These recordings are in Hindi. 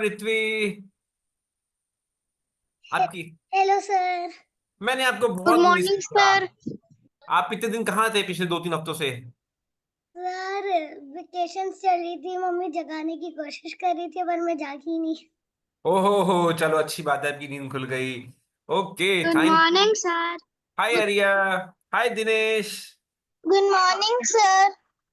ऋत्वी। आपकी हेलो सर। मैंने आपको गुड बहुत मिस मॉर्निंग किया। सर। आप इतने दिन कहाँ थे पिछले 2-3 हफ्तों से? सर वेकेशन चल रही थी, मम्मी जगाने की कोशिश कर रही थी पर मैं जागी नहीं। ओहो हो, चलो अच्छी बात है, आपकी नींद खुल गई। Okay, good thank you. Morning sir. Hi Arya. Hi Dinesh. Good morning sir.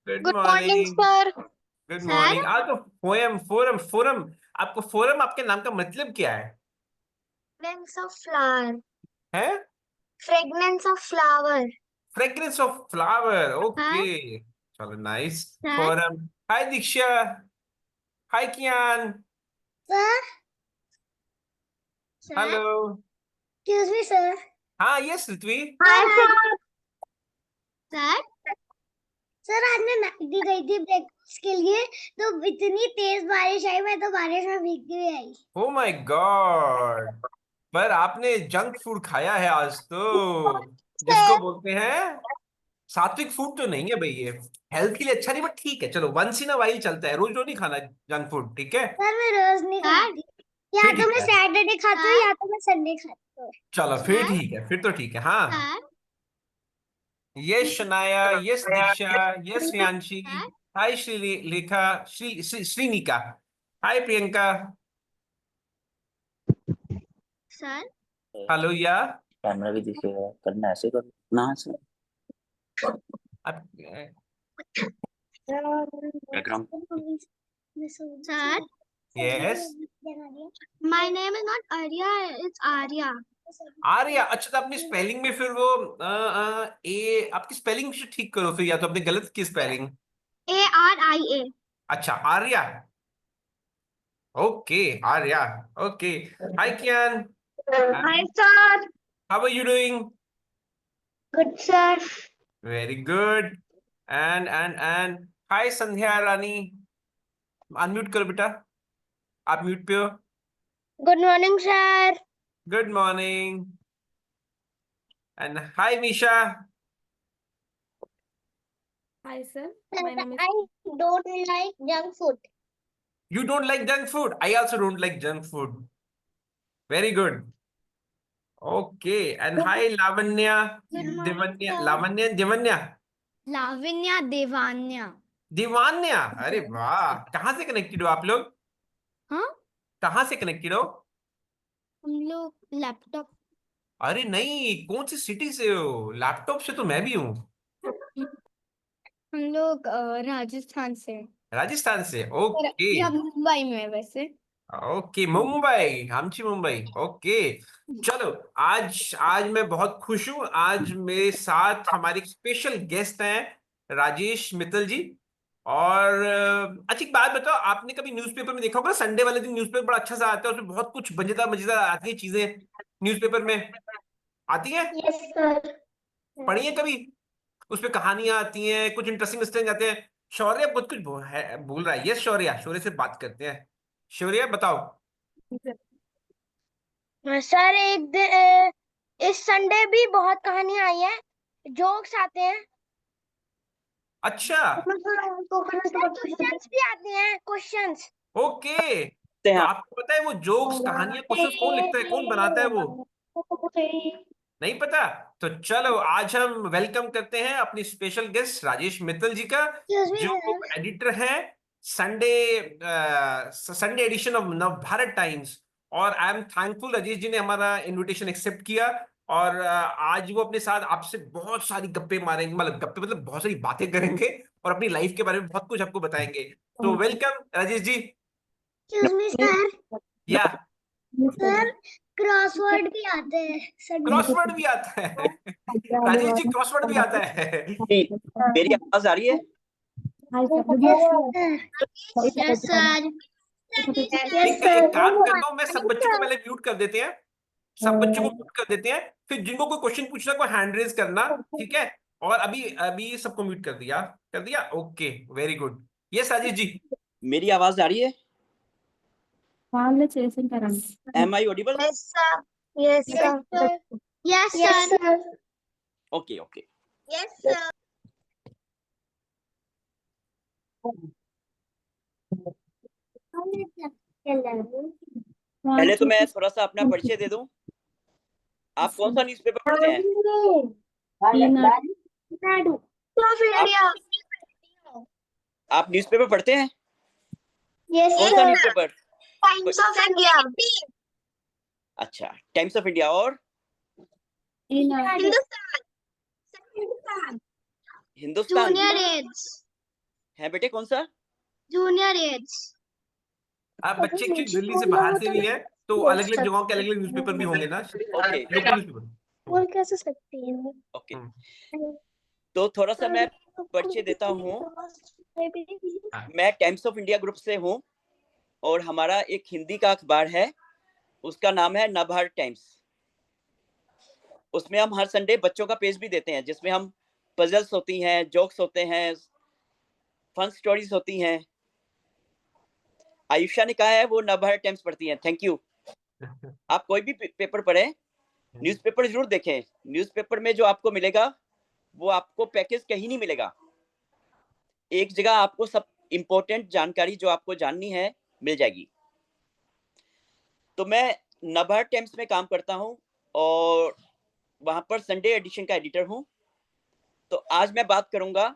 Good good morning morning. Sir. Good sir, morning. आज तो पोएम फोरम फोरम। आपको फोरम, आपके नाम का मतलब क्या है? Fragrance of flower. है? Fragrance of flower. Fragrance of flower, okay. Sir. चलो nice. Sir. Forum. Hi Diksha. Hi Kiyan. Sir sir. Hello. Excuse me sir. हाँ yes Ritvi. Hi sir sir. Sir. Sir आज मैं मैकडी गई थी ब्रेकफास्ट के लिए, तो इतनी तेज बारिश आई, मैं तो बारिश में भीग के आई। Oh my God. पर आपने जंक फूड खाया है आज तो, जिसको सर। बोलते हैं सात्विक फूड तो नहीं है भाई ये। हेल्थ के लिए अच्छा नहीं, बट ठीक है, चलो वंस इन अ वाइल चलता है, रोज रोज नहीं खाना जंक फूड, ठीक है? सर मैं रोज नहीं सर। खाती, या फिर तो ठीक मैं है। सैटरडे खाती हूँ सर। या तो मैं संडे खाती हूँ। चलो फिर सर। ठीक है, फिर तो ठीक है। हाँ। सर। यस शनाया, यस दीक्षा, यस यांशी। सर। हाय श्री लेखा, श्रीनिका। हाय प्रियंका। सर। हेलो या। कैमरा भी दिखेगा, करना ऐसे करो ना से अब background. Sir, yes. My name is not Arya, it's Arya. Arya, अच्छा तो अपनी स्पेलिंग में फिर वो ए, आपकी स्पेलिंग ठीक करो फिर, या तो आपने गलत की स्पेलिंग। ARIA। अच्छा Arya. Okay Arya. Okay. Hi Kiyan. Hi sir. How are you doing? Good sir. Very good. And hi Sandhya Rani. Unmute करो बेटा। आप म्यूट पे हो। Good morning sir. Good morning. And hi Misha. Hi, sir. My Sir, name is. I don't like junk food. You don't like junk food? I also don't like junk food. Very good. Okay. And hi Lavanya. Good morning, Divanya, sir. Lavanya and Divanya. लाविन्या देवान्या। दिवान्या, अरे वाह, कहाँ से कनेक्टेड हो आप लोग? हाँ, कहाँ से कनेक्टेड हो? हम लोग लैपटॉप। अरे नहीं, कौन सी सिटी से हो? लैपटॉप से तो मैं भी हूँ। हम लोग राजस्थान से। राजस्थान से, पर ओके। अभी हम मुंबई में है वैसे। ओके मुंबई, आमची मुंबई, ओके। चलो, आज आज मैं बहुत खुश हूँ। आज मेरे साथ हमारे स्पेशल गेस्ट हैं राजेश मित्तल जी। और अच्छी एक बात बताओ, आपने कभी न्यूज़पेपर में देखा होगा संडे वाले दिन न्यूज़पेपर बड़ा अच्छा सा आता है, उसमें बहुत कुछ मजेदार मजेदार आती है चीजें न्यूज़पेपर में, आती है? Yes, sir. पढ़ी है कभी? उसमें कहानियां आती हैं, कुछ इंटरेस्टिंग इंटरेस्टिंग आते हैं। शौर्य बहुत कुछ बोल रहा है। यस शौर्य, शौर्य से बात करते हैं। शौर्य बताओ। सर एक दिन इस संडे भी बहुत कहानियां आई हैं, जोक्स आते हैं। अच्छा। क्वेश्चंस भी आते हैं, क्वेश्चंस। ओके। ते तो हैं। आपको पता है वो जोक्स, कहानियां, क्वेश्चंस कौन लिखता है, कौन बनाता है वो? नहीं पता? तो चलो आज हम वेलकम करते हैं अपनी स्पेशल गेस्ट राजेश मित्तल जी का, एक्सक्यूज मी जो सर। एडिटर हैं संडे संडे एडिशन ऑफ नव भारत टाइम्स। और I am thankful Rajesh ji ने हमारा इनविटेशन एक्सेप्ट किया। और आज वो अपने साथ आपसे बहुत सारी गप्पे मारेंगे, मतलब गप्पे मतलब बहुत सारी बातें करेंगे, और अपनी लाइफ के बारे में बहुत कुछ आपको बताएंगे। तो welcome Rajesh ji. Excuse me sir. या सर क्रॉसवर्ड भी आते हैं संडे को। क्रॉसवर्ड भी आता है? राजेश जी क्रॉसवर्ड भी आता है? मेरी आवाज आ रही है? Yes sir. यस ठीक है, एक सर। काम करता हूँ, मैं सब बच्चों को पहले म्यूट कर देते हैं। सब बच्चों को म्यूट कर देते हैं, फिर जिनको कोई क्वेश्चन पूछना कोई हैंड रेज करना, ठीक है? और अभी अभी सबको म्यूट कर दिया, कर दिया, okay. Very good. Yes Rajesh ji. मेरी आवाज आ रही है? Am I audible? Yes sir. Yes sir. Yes sir. Okay okay. Yes sir. पहले तो मैं थोड़ा सा अपना परिचय दे दूं। आप कौन सा न्यूज़पेपर पढ़ते हैं? आप न्यूज़पेपर पढ़ते हैं? यस कौन सा न्यूज़पेपर? टाइम्स ऑफ इंडिया, अच्छा, टाइम्स ऑफ इंडिया। और हिंदुस्तान, हिंदुस्तान जूनियर एज, है बेटे, कौन सा? Junior edge. आप बच्चे एक्चुअली दिल्ली से बाहर से भी है, तो अलग अलग जगहों के अलग अलग न्यूज़पेपर भी होंगे ना, ओके लोकल न्यूज़पेपर। बोल कैसे सकती है? ओके, हम्म, तो थोड़ा सा मैं परिचय देता हूँ। मैं टाइम्स ऑफ इंडिया ग्रुप से हूँ और हमारा एक हिंदी का अखबार है, उसका नाम है नवभारत टाइम्स। उसमें हम हर संडे बच्चों का पेज भी देते हैं, जिसमें हम पजल्स होती हैं, जोक्स होते हैं, फन स्टोरीज होती हैं। आयुषा ने कहा है वो नवभारत टाइम्स पढ़ती हैं। Thank you. आप कोई भी पेपर पढ़ें, न्यूज़पेपर जरूर देखें। न्यूज़पेपर में जो आपको मिलेगा वो आपको पैकेज कहीं नहीं मिलेगा। एक जगह आपको सब इंपॉर्टेंट जानकारी जो आपको जाननी है मिल जाएगी। तो मैं नवभारत टाइम्स में काम करता हूँ और वहां पर संडे एडिशन का एडिटर हूँ। तो आज मैं बात करूंगा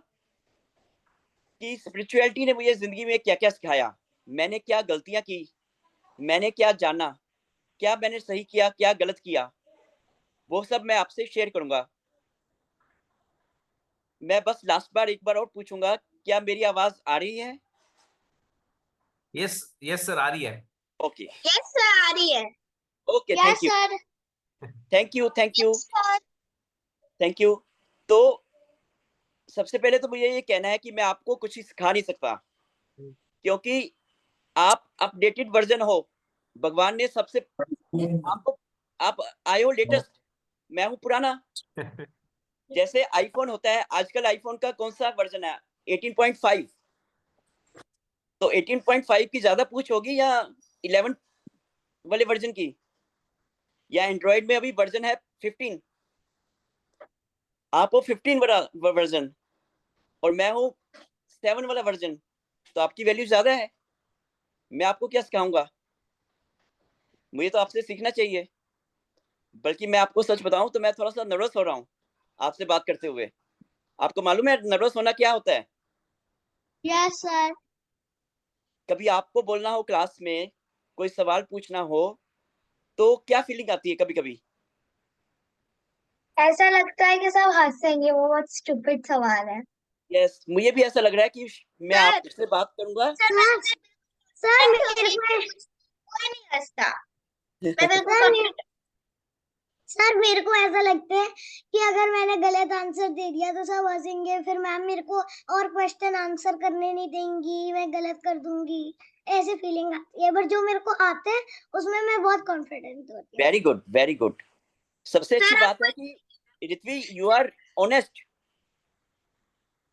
कि स्पिरिचुअलिटी ने मुझे जिंदगी में क्या क्या सिखाया, मैंने क्या गलतियां की, मैंने क्या जाना, क्या मैंने सही किया, क्या गलत किया, वो सब मैं आपसे शेयर करूंगा। मैं बस लास्ट बार एक बार और पूछूंगा, क्या मेरी आवाज आ रही है? यस यस सर, आ रही है। ओके यस सर, आ रही है। Okay, yes thank you sir, thank you thank you yes sir. Thank you. तो सबसे पहले तो मुझे ये कहना है कि मैं आपको कुछ ही सिखा नहीं सकता, क्योंकि आप अपडेटेड वर्जन हो। भगवान ने सबसे आपको, आप आए हो लेटेस्ट, मैं हूं पुराना। जैसे आईफोन होता है, आजकल आईफोन का कौन सा वर्जन है? 18.5। तो 18.5 की ज्यादा पूछ होगी या 11 वाले वर्जन की, या एंड्रॉइड में अभी वर्जन है 15। आप हो 15 वाला वर्जन और मैं हूँ 7 वाला वर्जन, तो आपकी वैल्यू ज्यादा है। मैं आपको क्या सिखाऊंगा? मुझे तो आपसे सीखना चाहिए। बल्कि मैं आपको सच बताऊं तो मैं थोड़ा सा नर्वस हो रहा हूँ आपसे बात करते हुए। आपको मालूम है नर्वस होना क्या होता है? Yes sir. कभी आपको बोलना हो क्लास में, कोई सवाल पूछना हो, तो क्या फीलिंग आती है कभी कभी? ऐसा लगता है कि सब हंसेंगे, वो बहुत स्टूपिड सवाल है। यस, मुझे भी ऐसा लग रहा है कि मैं सर, आपसे बात करूंगा। सर, सर मेरे को कोई नहीं हंसता। मैं बिल्कुल confident सर मेरे को ऐसा लगता है कि अगर मैंने गलत आंसर दे दिया तो सब हंसेंगे, फिर मैम मेरे को और क्वेश्चन आंसर करने नहीं देंगी, मैं गलत कर दूंगी, ऐसी फीलिंग आती है। बट जो मेरे को आते हैं उसमें मैं बहुत कॉन्फिडेंट होती हूँ। Very good very good. सबसे अच्छी सर, बात है कि Ritvi you are honest.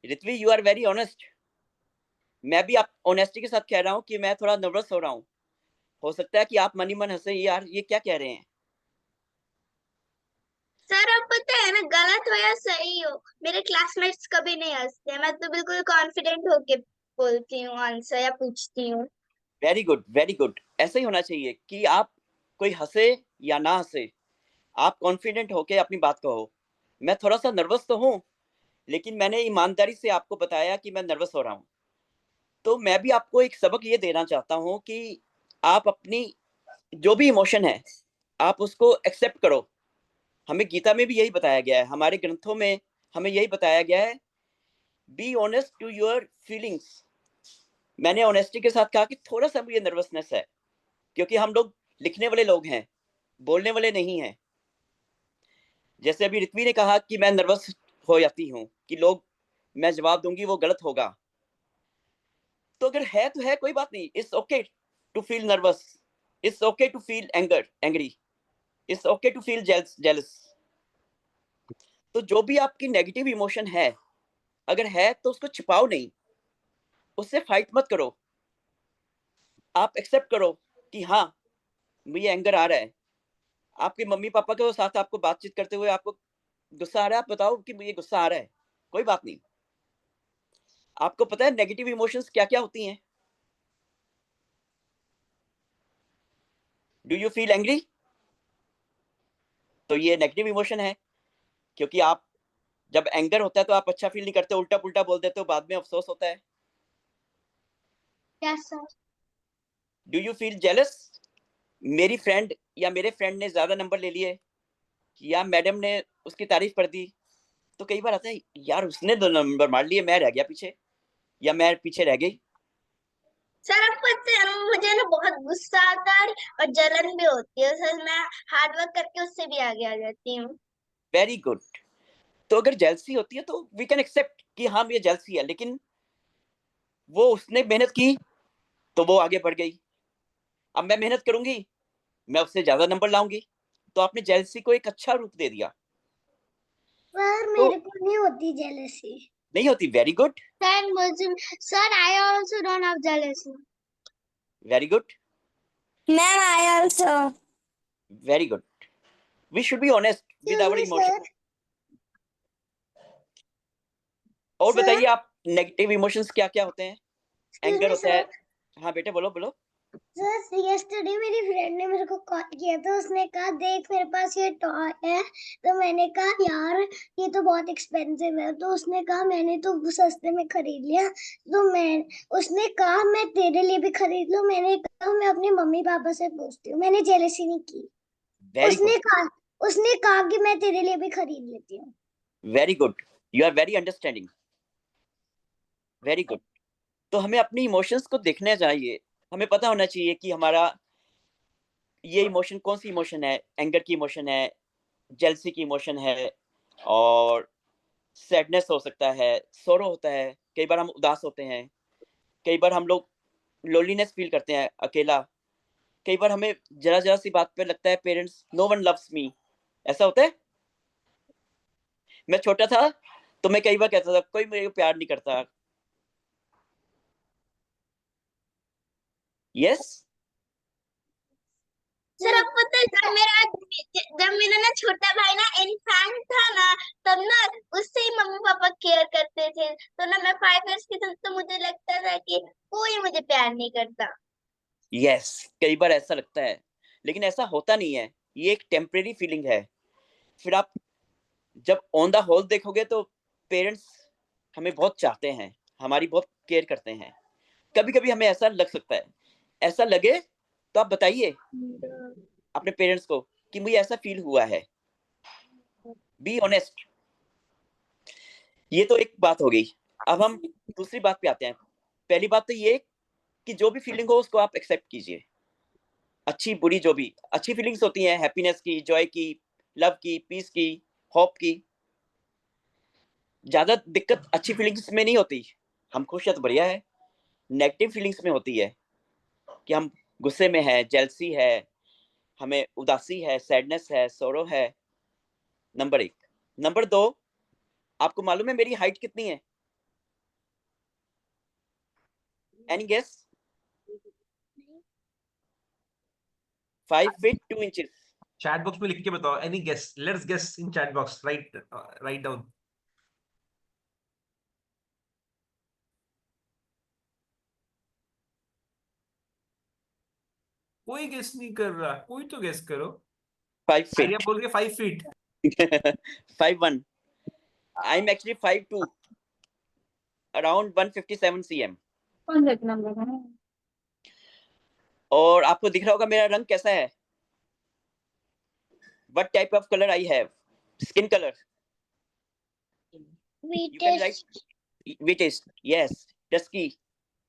Ritvi you are very honest. मैं भी आप ऑनेस्टी के साथ कह रहा हूँ कि मैं थोड़ा नर्वस हो रहा हूँ। हो सकता है कि आप मनी मन हंसे, यार ये क्या कह रहे हैं। सर अब पता है मैं गलत हो या सही हो, मेरे क्लासमेट्स कभी नहीं हंसते। मैं तो बिल्कुल कॉन्फिडेंट होके बोलती हूँ आंसर या पूछती हूँ। Very good very good. ऐसा ही होना चाहिए कि आप, कोई हंसे या ना हंसे, आप कॉन्फिडेंट होके अपनी बात कहो। मैं थोड़ा सा नर्वस तो हूँ, लेकिन मैंने ईमानदारी से आपको बताया कि मैं नर्वस हो रहा हूँ। तो मैं भी आपको एक सबक ये देना चाहता हूँ कि आप अपनी जो भी इमोशन है आप उसको एक्सेप्ट करो। हमें गीता में भी यही बताया गया है, हमारे ग्रंथों में हमें यही बताया गया है, be honest to your feelings. मैंने ऑनेस्टी के साथ कहा कि थोड़ा सा मुझे नर्वसनेस है, क्योंकि हम लोग लिखने वाले लोग हैं, बोलने वाले नहीं हैं। जैसे अभी ऋत्वी ने कहा कि मैं नर्वस हो जाती हूँ कि लोग, मैं जवाब दूंगी वो गलत होगा। तो अगर है तो है, कोई बात नहीं। It's okay to feel nervous, it's okay to feel angry, it's okay to feel jealous. तो जो भी आपकी नेगेटिव इमोशन है, अगर है तो उसको छिपाओ नहीं, उससे फाइट मत करो। आप एक्सेप्ट करो कि हाँ मुझे एंगर आ रहा है। आपके मम्मी पापा के साथ आपको बातचीत करते हुए आपको गुस्सा आ रहा है, आप बताओ कि मुझे गुस्सा आ रहा है, कोई बात नहीं। आपको पता है नेगेटिव इमोशंस क्या क्या होती हैं? Do you feel angry? तो ये नेगेटिव इमोशन है, क्योंकि आप जब एंगर होता है तो आप अच्छा फील नहीं करते, उल्टा पुल्टा बोल देते हो, बाद में अफसोस होता है। Yes sir. Do you feel jealous? मेरी फ्रेंड या मेरे फ्रेंड ने ज्यादा नंबर ले लिए, या मैडम ने उसकी तारीफ कर दी, तो कई बार आता है यार उसने 2 नंबर मार लिए, मैं रह गया पीछे, या मैं पीछे रह गई। सर आपको पता है मुझे ना बहुत गुस्सा आता है और जलन भी होती है सर, मैं हार्ड वर्क करके उससे भी आगे आ जाती हूँ। Very good. तो अगर जेलसी होती है तो वी कैन एक्सेप्ट कि हाँ ये जेलसी है, लेकिन वो उसने मेहनत की तो वो आगे बढ़ गई। अब मैं मेहनत करूंगी, मैं उससे ज्यादा नंबर लाऊंगी, तो आपने जेलसी को एक अच्छा रूप दे दिया। पर तो मेरे को नहीं होती जेलसी। नहीं होती। वेरी गुड, सर मुझे sir I also don't have jealousy. Very good, ma'am I also. Very good. We should be honest with excuse our me emotion. Sir. और सर बताइए आप, नेगेटिव इमोशंस क्या क्या होते हैं? एक्सक्यूज एंगर मी होता है। सर। हाँ बेटे बोलो बोलो। सर यस्टरडे मेरी फ्रेंड ने मेरे को कॉल किया था, उसने कहा देख मेरे पास ये टॉय है। तो मैंने कहा यार ये तो बहुत एक्सपेंसिव है, तो उसने कहा मैंने तो सस्ते में खरीद लिया। तो उसने कहा मैं तेरे लिए भी खरीद लूं, मैंने कहा मैं अपने मम्मी पापा से पूछती हूँ, मैंने जेलसी नहीं की। वेरी गुड, उसने कहा कि मैं तेरे लिए भी खरीद लेती हूँ। Very good. You are very understanding. Very good. तो हमें अपनी इमोशंस को देखना चाहिए। हमें पता होना चाहिए कि हमारा ये इमोशन कौन सी इमोशन है। एंगर की इमोशन है, जेलसी की इमोशन है, और सैडनेस हो सकता है, सोरो होता है। कई बार हम उदास होते हैं, कई बार हम लोग लोनलीनेस फील करते हैं, अकेला। कई बार हमें जरा जरा सी बात पे लगता है parents, no one loves me. ऐसा होता है। मैं छोटा था तो मैं कई बार कहता था कोई मेरे को प्यार नहीं करता। यस। सर आपको पता है जब मेरा ना छोटा भाई ना इन्फेंट था ना, तब ना उससे ही मम्मी पापा केयर करते थे। तो ना मैं 5 इयर्स की थी तो मुझे लगता था कि कोई मुझे प्यार नहीं करता। यस, कई बार ऐसा लगता है, लेकिन ऐसा होता नहीं है। ये एक टेम्परेरी फीलिंग है। फिर आप जब ऑन द होल देखोगे तो पेरेंट्स हमें बहुत चाहते हैं, हमारी बहुत केयर करते हैं। कभी कभी हमें ऐसा लग सकता है। ऐसा लगे तो आप बताइए अपने पेरेंट्स को कि मुझे ऐसा फील हुआ है। Be honest. ये तो एक बात हो गई। अब हम दूसरी बात पे आते हैं। पहली बात तो ये कि जो भी फीलिंग हो उसको आप एक्सेप्ट कीजिए। अच्छी बुरी जो भी अच्छी फीलिंग्स होती हैं, हैप्पीनेस की, जॉय की, लव की, पीस की, होप की, ज्यादा दिक्कत अच्छी फीलिंग्स में नहीं होती। हम खुश है तो बढ़िया है। नेगेटिव फीलिंग्स में होती है कि हम गुस्से में है, जेलसी है, हमें उदासी है, सैडनेस है, सोरो है। नंबर 1। नंबर 2, आपको मालूम है मेरी हाइट कितनी है? Any guess? 5 feet 2 inches. Chat box में लिख के बताओ, any guess, let's guess in chat box, right write down. कोई गेस नहीं कर रहा, कोई तो गेस करो। 5 आर्या फीट। बोल के 5 feet. 5'1". I am actually 5'2", around 157 cm। कौन सा नंबर है? और आपको दिख रहा होगा मेरा रंग कैसा है। What type of color I have? Skin color. You can write whitish. Yes. Dusky.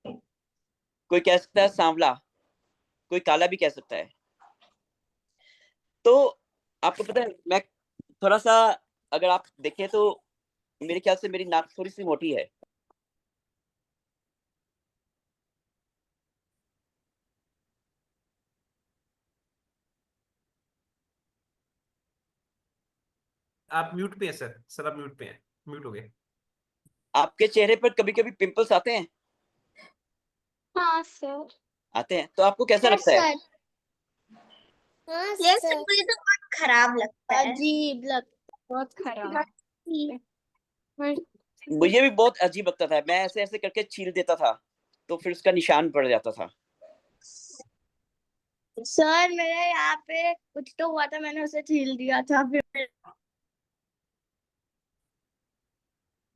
कोई कह सकता है सांवला, कोई काला भी कह सकता है। तो आपको पता है मैं थोड़ा सा, अगर आप देखें तो मेरे ख्याल से मेरी नाक थोड़ी सी मोटी है। आप म्यूट पे हैं सर, सर आप म्यूट पे हैं, म्यूट हो गए। आपके चेहरे पर कभी कभी पिंपल्स आते हैं? हाँ सर। आते हैं, तो आपको कैसा लगता है? यस सर मुझे तो बहुत खराब लगता है। अजीब लगता, बहुत खराब। मुझे भी बहुत अजीब लगता था। मैं ऐसे ऐसे करके छील देता था तो फिर उसका निशान पड़ जाता था। सर मेरे यहाँ पे कुछ तो हुआ था, मैंने उसे छील दिया था फिर।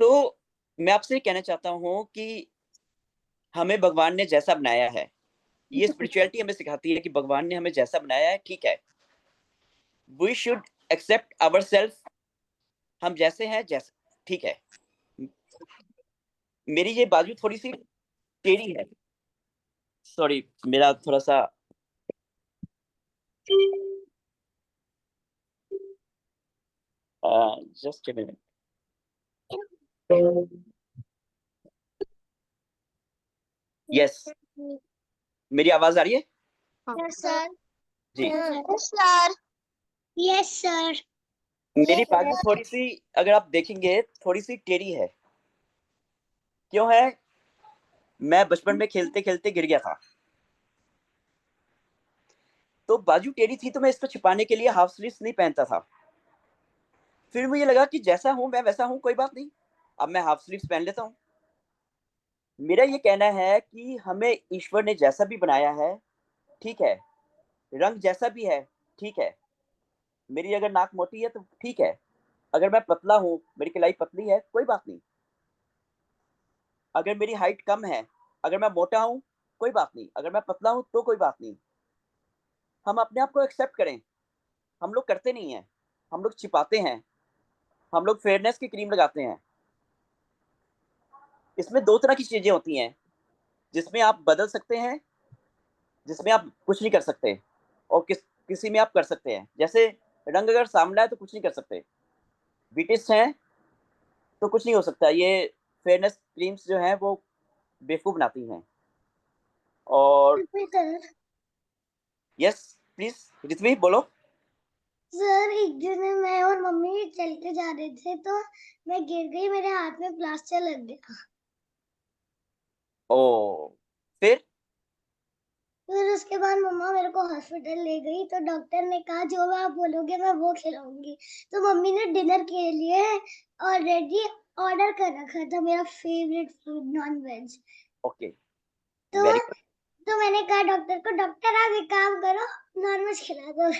तो मैं आपसे कहना चाहता हूँ कि हमें भगवान ने जैसा बनाया है, ये स्पिरिचुअलिटी हमें सिखाती है कि भगवान ने हमें जैसा बनाया है, ठीक है, we should accept ourself, हम जैसे हैं जैसे, ठीक है। मेरी ये बाजू थोड़ी सी टेढ़ी है, सॉरी, मेरा थोड़ा सा जस्ट मिनट। यस, मेरी आवाज आ रही है यस सर। जी? सर। Yes sir. मेरी बाजू थोड़ी सी, अगर आप देखेंगे, थोड़ी सी टेढ़ी है। क्यों है? मैं बचपन में खेलते खेलते गिर गया था, तो बाजू टेढ़ी थी, तो मैं इसको छिपाने के लिए हाफ स्लीव्स नहीं पहनता था। फिर मुझे लगा कि जैसा हूं मैं वैसा हूं, कोई बात नहीं, अब मैं हाफ स्लीव्स पहन लेता हूं। मेरा ये कहना है कि हमें ईश्वर ने जैसा भी बनाया है, ठीक है, रंग जैसा भी है, ठीक है। मेरी अगर नाक मोटी है तो ठीक है, अगर मैं पतला हूं, मेरी कलाई पतली है, कोई बात नहीं। अगर मेरी हाइट कम है, अगर मैं मोटा हूं, कोई बात नहीं, अगर मैं पतला हूं तो कोई बात नहीं। हम अपने आप को एक्सेप्ट करें। हम लोग करते नहीं हैं, हम लोग छिपाते हैं, हम लोग फेयरनेस की क्रीम लगाते हैं। इसमें दो तरह की चीजें होती हैं, जिसमें आप बदल सकते हैं, जिसमें आप कुछ नहीं कर सकते, और किसी में आप कर सकते हैं। जैसे रंग अगर सामने है तो कुछ नहीं कर सकते, ब्रिटिश हैं तो कुछ नहीं हो सकता। ये फेयरनेस क्रीम्स जो हैं वो बेवकूफ बनाती हैं। और सर। यस प्लीज रितवी बोलो। सर एक दिन मैं और मम्मी चलते जा रहे थे तो मैं गिर गई, मेरे हाथ में प्लास्टर लग गया। ओ, फिर? फिर उसके बाद मम्मा मेरे को हॉस्पिटल ले गई तो डॉक्टर ने कहा जो आप बोलोगे मैं वो खिलाऊंगी। तो मम्मी ने डिनर के लिए ऑलरेडी ऑर्डर कर रखा था मेरा favourite food non veg. Okay, तो वेरी तो मैंने कहा डॉक्टर को, डॉक्टर आप एक काम करो नॉन वेज खिला दो। गुड।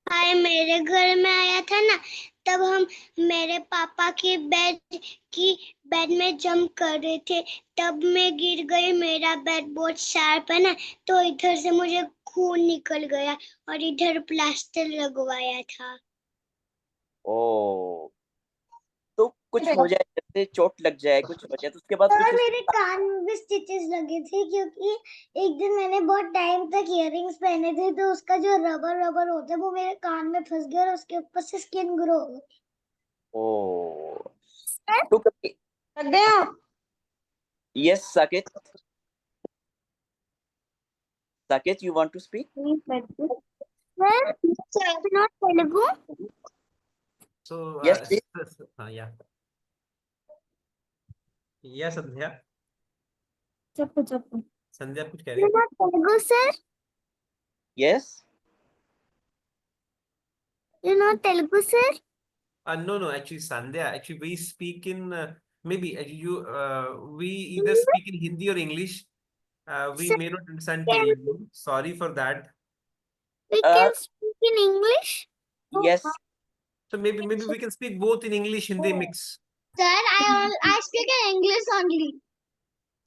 हाय मेरे घर में आया था ना, तब हम मेरे पापा के बेड में जंप कर रहे थे, तब मैं गिर गई। मेरा बेड बहुत शार्प है ना, तो इधर से मुझे खून निकल गया और इधर प्लास्टर लगवाया था। ओ, तो कुछ हो जाए, जैसे चोट लग जाए, कुछ हो जाए, तो उसके बाद और कुछ मेरे कान में भी स्टिचेस लगे थे क्योंकि एक दिन मैंने बहुत टाइम तक इयररिंग्स पहने थे तो उसका जो रबर रबर होता है वो मेरे कान में फंस गया और उसके ऊपर से स्किन ग्रो हो गई। ओ, तो कभी, yes Saket, Saket you want to speak? not Telugu. So, yes please. yeah. Yeah, Sandhya. चप्पू चप्पू। संध्या कुछ कह रही है? Not Telugu, sir. Yes, You know Telugu, sir? No, actually, Sandhya, actually, we speak in maybe we either speak in Hindi or English. We Sir, may not understand Telugu. Sorry for that. we can speak in English. Yes, So maybe we can speak both in English, Hindi mix. Sir, I speak in English only.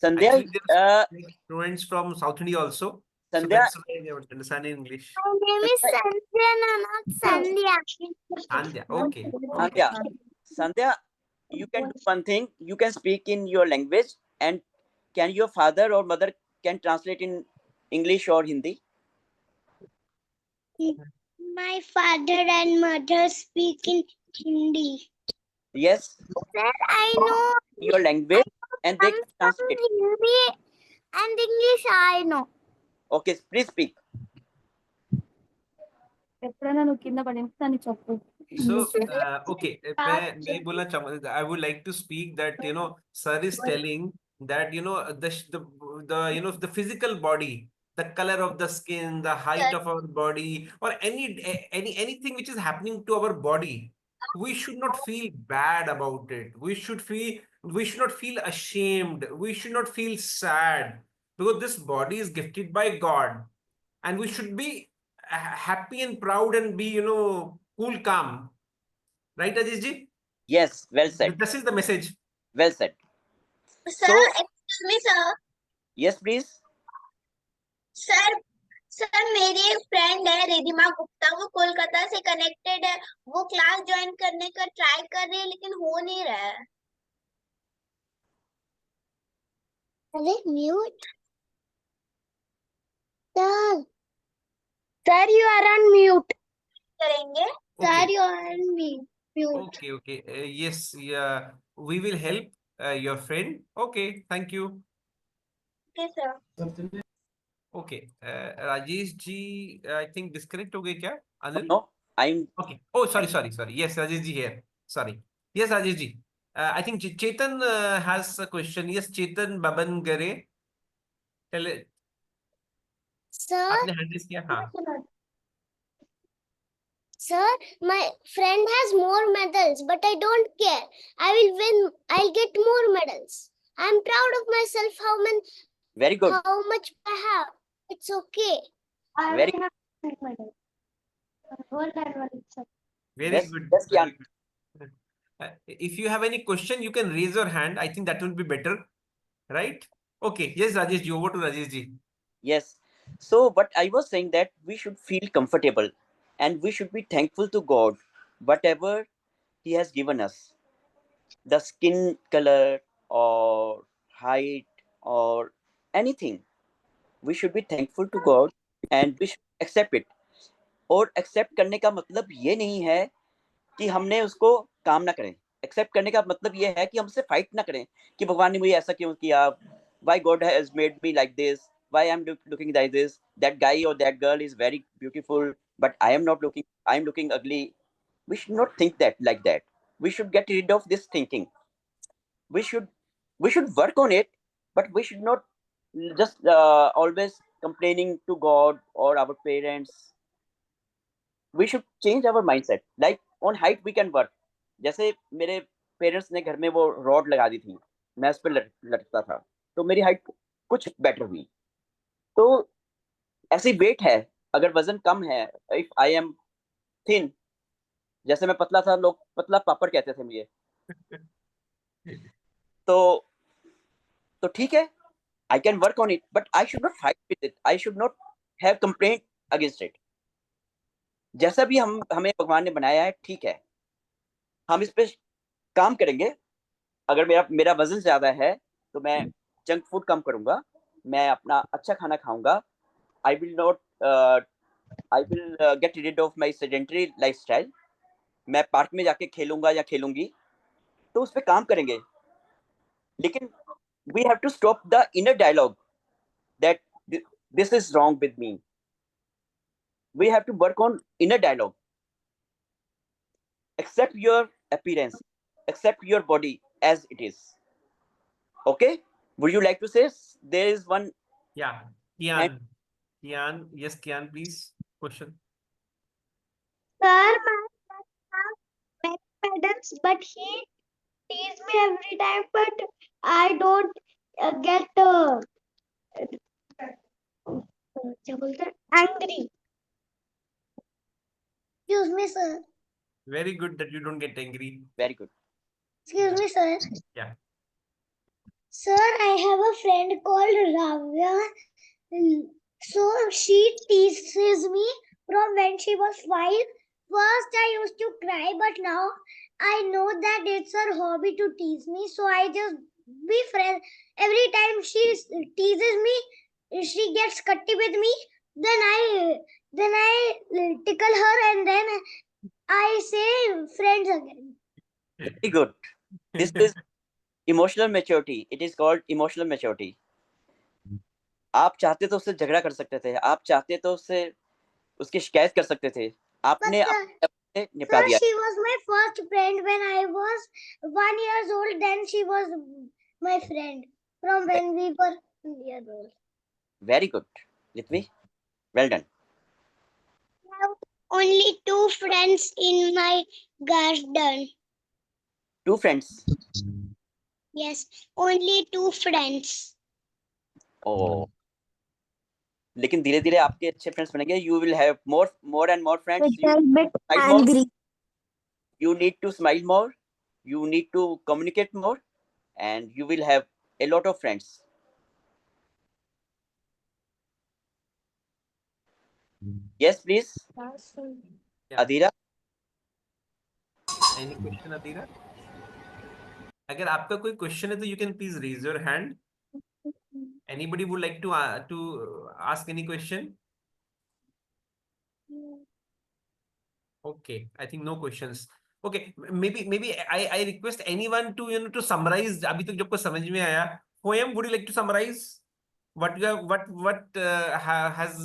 Sandhya, Actually, there are students from South India also. So Sandhya, that's why they would understand in English. My name is Sandhya, not Sandhya. Sandhya, okay. Sandhya, Sandhya, you can do one thing, you can speak in your language, and can your father or mother can translate in English or Hindi? My father and mother speak in Hindi. Yes, Sir, I know your language, and they can some translate. Hindi and English I know. Okay, please speak. ఎప్పుడైనా నువ్వు కింద పడిన దాన్ని చెప్పు. So, okay, मैं बोलना चाहूँगा, I would like to speak that, sir is telling that, the physical body, the color of the skin, the height of our body, or anything which is happening to our body, we should not feel bad about it. We should not feel ashamed. We should not feel sad. because this body is gifted by God, and we should be happy and proud and be, cool, calm. Right, Rajesh ji? Yes, well said. This is the message. Well said. Sir, So, excuse me, sir. yes, please. Sir मेरी एक फ्रेंड है रिधिमा गुप्ता, वो कोलकाता से कनेक्टेड है, वो क्लास ज्वाइन करने का ट्राई कर रही है लेकिन हो नहीं रहा है। अरे mute sir, Sir, you are on mute. करेंगे। Sir you are mute. Okay, okay. Yes, yeah, we will help your friend. Okay, thank you. Okay sir. Okay, Rajesh ji, I think disconnect हो गए क्या? Anil? No, I'm Okay. Oh, sorry. Yes, Rajesh ji here. Sorry. Yes, Rajesh ji. I think Chetan has a question. Yes, Chetan Baban Gare. Tell it. Sir आपने hand raise किया? हाँ. Sir, my friend has more medals, but I don't care. I will win. I'll get more medals. I'm proud of myself. very good. How much I have. It's okay. Very Very Yes, good. yes, Very Kian. good. If you have any question, you can raise your hand. I think that will be better. Right? Okay. Yes, Rajesh ji. Over to Rajesh ji. Yes. So, but I was saying that we should feel comfortable and we should be thankful to God, whatever He has given us. The skin color or height or anything. We should be thankful to God and we should accept it. और एक्सेप्ट करने का मतलब ये नहीं है कि हमने उसको काम ना करें। एक्सेप्ट करने का मतलब ये है कि हमसे फाइट ना करें कि भगवान ने मुझे ऐसा क्यों किया, why God has made me like this, why I'm looking like this, that guy or that girl is very beautiful but I am looking ugly. We should not think that like that. We should get rid of this thinking. We should work on it, but we should not just always complaining to God or our parents. We should change our mindset. Like on height we can work. जैसे मेरे पेरेंट्स ने घर में वो रॉड लगा दी थी, मैं उस पर लटकता था तो मेरी हाइट कुछ बेटर हुई। तो ऐसी वेट है, अगर वजन कम है, इफ आई एम थिन, जैसे मैं पतला था, लोग पतला पापड़ कहते थे मुझे, तो ठीक है, I can work on it, but I should not fight with it, I should not have complaint against it. जैसा भी हमें भगवान ने बनाया है ठीक है, हम इस पे काम करेंगे। अगर मेरा वजन ज्यादा है तो मैं जंक फूड कम करूंगा, मैं अपना अच्छा खाना खाऊंगा। I will get rid of my sedentary lifestyle. मैं पार्क में जाके खेलूंगा या खेलूंगी, तो उस पर काम करेंगे। लेकिन we have to stop the inner dialogue that this is wrong with me. We have to work on inner dialogue. Accept your appearance, accept your body as it is. Okay, would you like to say there is one? Yeah. Kian, yes, Kian, please. Question. Sir, my friend has many medals, but he teases me every time. But I don't get क्या बोलते हैं, angry. Excuse me, sir. Very good that you don't get angry. Very good. Excuse me, sir. Yeah. Sir, I have a friend called Ravya. So she teases me from when she was 5. First, I used to cry, but now I know that it's her hobby to tease me. So I just be friends. Every time she teases me, she gets cutty with me. Then I tickle her, and then I say friends again. Very good. This is emotional maturity. It is called emotional maturity. आप चाहते तो उससे झगड़ा कर सकते थे, आप चाहते तो उसकी शिकायत कर सकते थे, आपने निपटा दिया। She was my first friend when I was 1 years old. Then she was my friend from when we were 2 years old. Very good, Ritvi. Well done. I have only 2 friends in my garden. 2 friends. Yes, only 2 friends. ओ लेकिन धीरे धीरे आपके अच्छे फ्रेंड्स बनेंगे. You will have more and more friends. You Little bit smile more. angry. You need to smile more. You need to communicate more, and you will have a lot of friends. Yes, please. Yeah. Adira. Any question, Adira? अगर आपका कोई क्वेश्चन है तो you can please raise your hand. Anybody would like to ask any question? Okay, I think no questions. Okay, maybe I request anyone to to summarize. अभी तक जब को समझ में आया. Poem, would you like to summarize what you have what has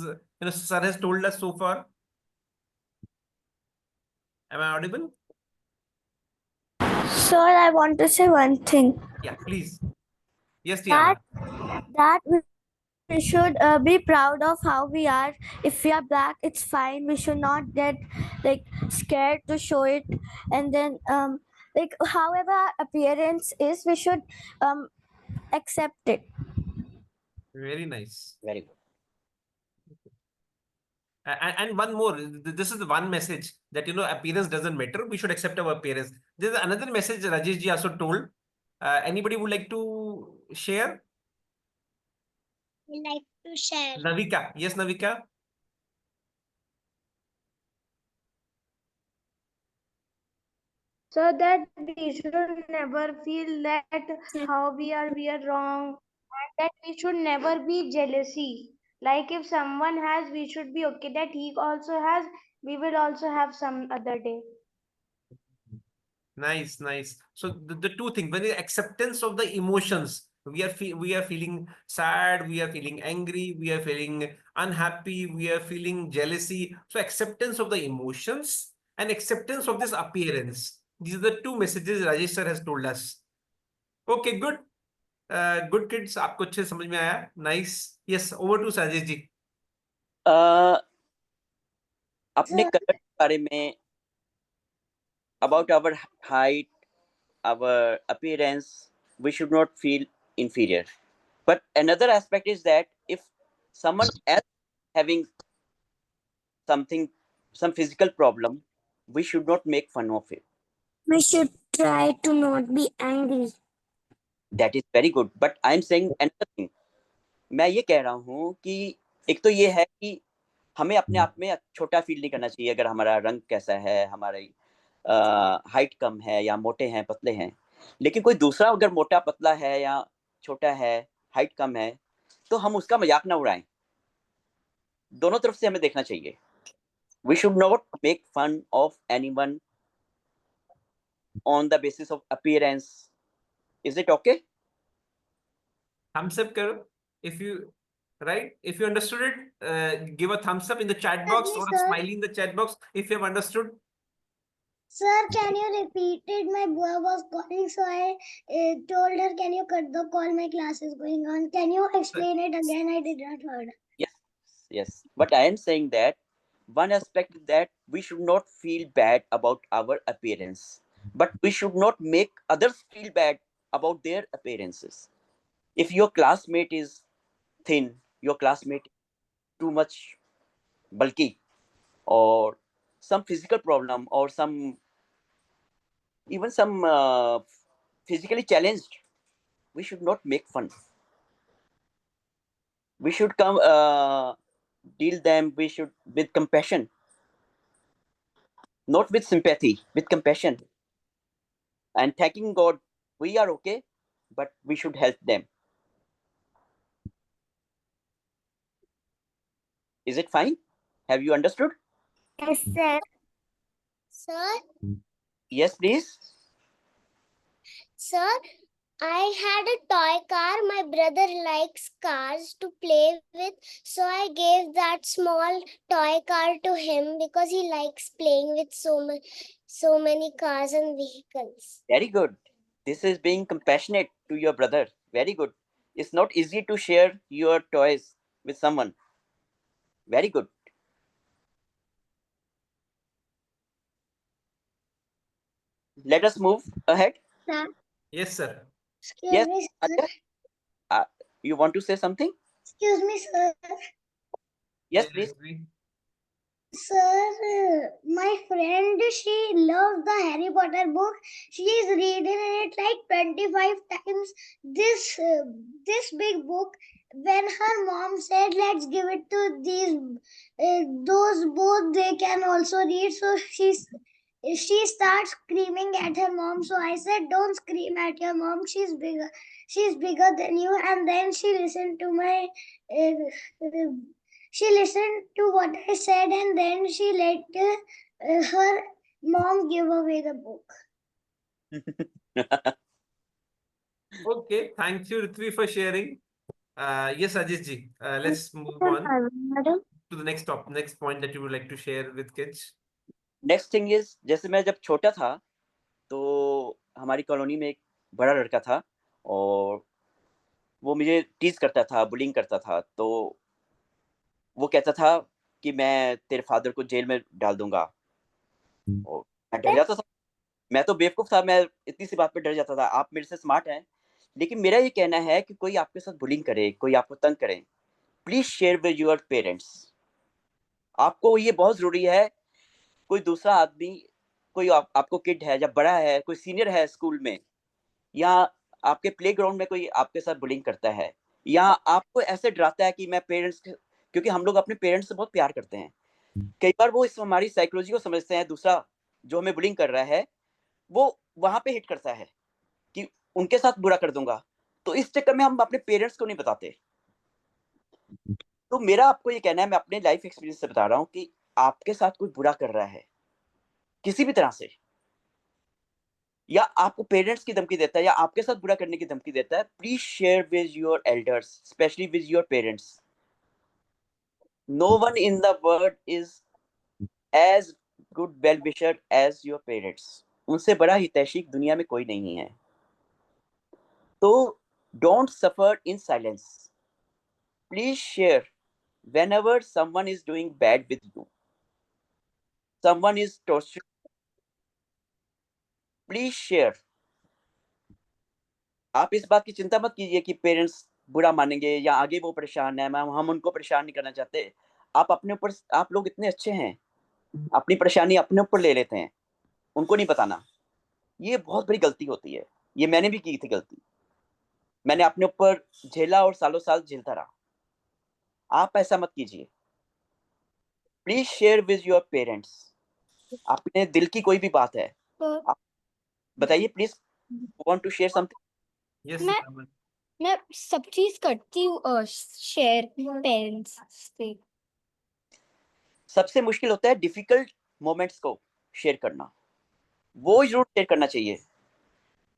sir has told us so far? Am I audible? Sir, I want to say one thing. Yeah, please. Yes, That Tiana. that we should be proud of how we are. If we are black, it's fine. We should not get like scared to show it. And then like however our appearance is, we should accept it. Very nice. Very good. And one more, this is the one message that appearance doesn't matter. We should accept our appearance. There's another message Rajesh ji also told. Anybody would like to share? I like to share. Navika. Yes, Navika. So that we should never feel that how we are wrong, and that we should never be jealousy. Like if someone has, we should be okay that he also has, we will also have some other day. Nice, nice. So the two things, when the acceptance of the emotions, we are feeling sad, we are feeling angry, we are feeling unhappy, we are feeling jealousy. So acceptance of the emotions and acceptance of this appearance. These are the two messages Rajesh sir has told us. Okay, good. Good kids. आपको अच्छे समझ में आया. Nice. Yes, over to Rajesh ji. अपने कलर के बारे में, about our height, our appearance, we should not feel inferior. But another aspect is that if someone else having something, some physical problem, we should not make fun of it. We should try to not be angry. That is very good. But I am saying another thing. मैं ये कह रहा हूँ कि एक तो ये है कि हमें अपने आप में छोटा फील नहीं करना चाहिए अगर हमारा रंग कैसा है, हमारी हाइट कम है या मोटे हैं, पतले हैं. लेकिन कोई दूसरा अगर मोटा पतला है या छोटा है, हाइट कम है, तो हम उसका मजाक ना उड़ाएं. दोनों तरफ से हमें देखना चाहिए. We should not make fun of anyone on the basis of appearance. Is it okay? Thumbs up karo. If you understood it, give a thumbs up in the chat box or a sir. smiley in the chat box if you have understood. Sir, can you repeat it? My boy was calling, so I told her, can you cut the call? My class is going on. Can you explain it again? I did not heard. Yes. But I am saying that one aspect is that we should not feel bad about our appearance, but we should not make others feel bad about their appearances. If your classmate is thin, your classmate too much bulky, or some physical problem, or even some physically challenged, we should not make fun. We should deal them. We should with compassion, not with sympathy, with compassion, and thanking God. We are okay, but we should help them. Is it fine? Have you understood? Yes, sir. Sir, Yes, please. sir, I had a toy car. My brother likes cars to play with, so I gave that small toy car to him because he likes playing with so many cars and vehicles. Very good. This is being compassionate to your brother. Very good. It's not easy to share your toys with someone. Very good. Let us move ahead. Sir, Yes, sir. excuse Yes, me, sir. Adya, you want to say something? Excuse me, sir. Yes, please. Sir, my friend, she loves the Harry Potter book. She is reading it like 25 times. This big book. When her mom said, "Let's give it to those both, they can also read." So she starts screaming at her mom. So I said, "Don't scream at your mom. She's bigger. She's bigger than you." And then she listened to my. She listened to what I said, and then she let her mom give away the book. Okay, thank you, Ritvi, for sharing. Yes, Rajesh ji, let's move on Madam. to the next point that you would like to share with kids. Next thing is, जैसे मैं जब छोटा था तो हमारी कॉलोनी में एक बड़ा लड़का था और वो मुझे टीज करता था, बुलिंग करता था। तो वो कहता था कि मैं तेरे फादर को जेल में डाल दूंगा। और मैं डर जाता था। मैं तो बेवकूफ था, मैं इतनी सी बात पे डर जाता था। आप मेरे से स्मार्ट हैं, लेकिन मेरा ये कहना है कि कोई आपके साथ बुलिंग करे, कोई आपको तंग करे, please share with your parents. आपको ये बहुत जरूरी है। कोई दूसरा आदमी, कोई आपको किड है या बड़ा है, कोई सीनियर है स्कूल में, या आपके प्लेग्राउंड में कोई आपके साथ बुलिंग करता है, या आपको ऐसे डराता है कि मैं पेरेंट्स, क्योंकि हम लोग अपने पेरेंट्स से बहुत प्यार करते हैं। कई बार वो इस हमारी साइकोलॉजी को समझते हैं, दूसरा जो हमें बुलिंग कर रहा है वो वहां पे हिट करता है कि उनके साथ बुरा कर दूंगा। तो इस चक्कर में हम अपने पेरेंट्स को नहीं बताते। तो मेरा आपको ये कहना है, मैं अपने लाइफ एक्सपीरियंस से बता रहा हूँ कि आपके साथ कोई बुरा कर रहा है किसी भी तरह से, या आपको पेरेंट्स की धमकी देता है, या आपके साथ बुरा करने की धमकी देता है, please share with your elders, specially with your parents. No one in the world is as good well wisher as your parents. उनसे बड़ा हितैषी दुनिया में कोई नहीं है। तो don't suffer in silence, please share whenever someone is doing bad with you, someone is torturing, please share। आप इस बात की चिंता मत कीजिए कि पेरेंट्स बुरा मानेंगे या आगे वो परेशान है, मैम हम उनको परेशान नहीं करना चाहते। आप अपने ऊपर, आप लोग इतने अच्छे हैं, अपनी परेशानी अपने ऊपर ले लेते हैं, उनको नहीं बताना। ये बहुत बड़ी गलती होती है। ये मैंने भी की थी गलती, मैंने अपने ऊपर झेला और सालों साल झेलता रहा। आप ऐसा मत कीजिए। Please share with your parents. अपने दिल की कोई भी बात है आप बताइए, please want to share something. Yes, मैं सब चीज करती हूँ शेयर पेरेंट्स से। सबसे मुश्किल होता है डिफिकल्ट मोमेंट्स को शेयर करना, वो जरूर शेयर करना चाहिए।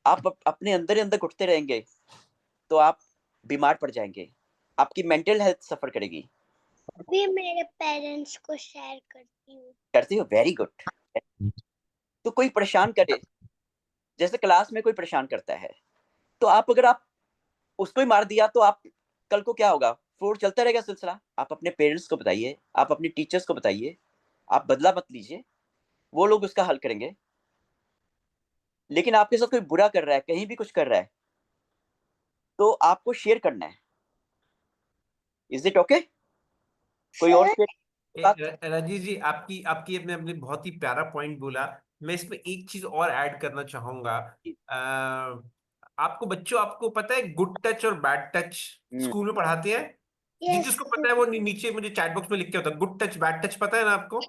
आप अपने अंदर ही अंदर घुटते रहेंगे तो आप बीमार पड़ जाएंगे, आपकी मेंटल हेल्थ सफर करेगी। भी मेरे पेरेंट्स को शेयर करती हो, वेरी गुड। तो कोई परेशान करे, जैसे क्लास में कोई परेशान करता है, तो अगर आप उसको ही मार दिया तो आप कल को क्या होगा, फ्लोर चलता रहेगा सिलसिला। आप अपने पेरेंट्स को बताइए, आप अपने टीचर्स को बताइए, आप बदला मत लीजिए, वो लोग उसका हल करेंगे। लेकिन आपके साथ कोई बुरा कर रहा है, कहीं भी कुछ कर रहा है, तो आपको शेयर करना है। Is it okay? कोई और राजीव जी, आपकी आपकी अपने अपने बहुत ही प्यारा पॉइंट बोला। मैं इसमें एक चीज और ऐड करना चाहूंगा। आपको बच्चों, आपको पता है गुड टच और बैड टच स्कूल में पढ़ाते हैं? जिसको पता है वो नीचे मुझे चैट बॉक्स में लिख के बताओ। गुड टच बैड टच पता है ना आपको?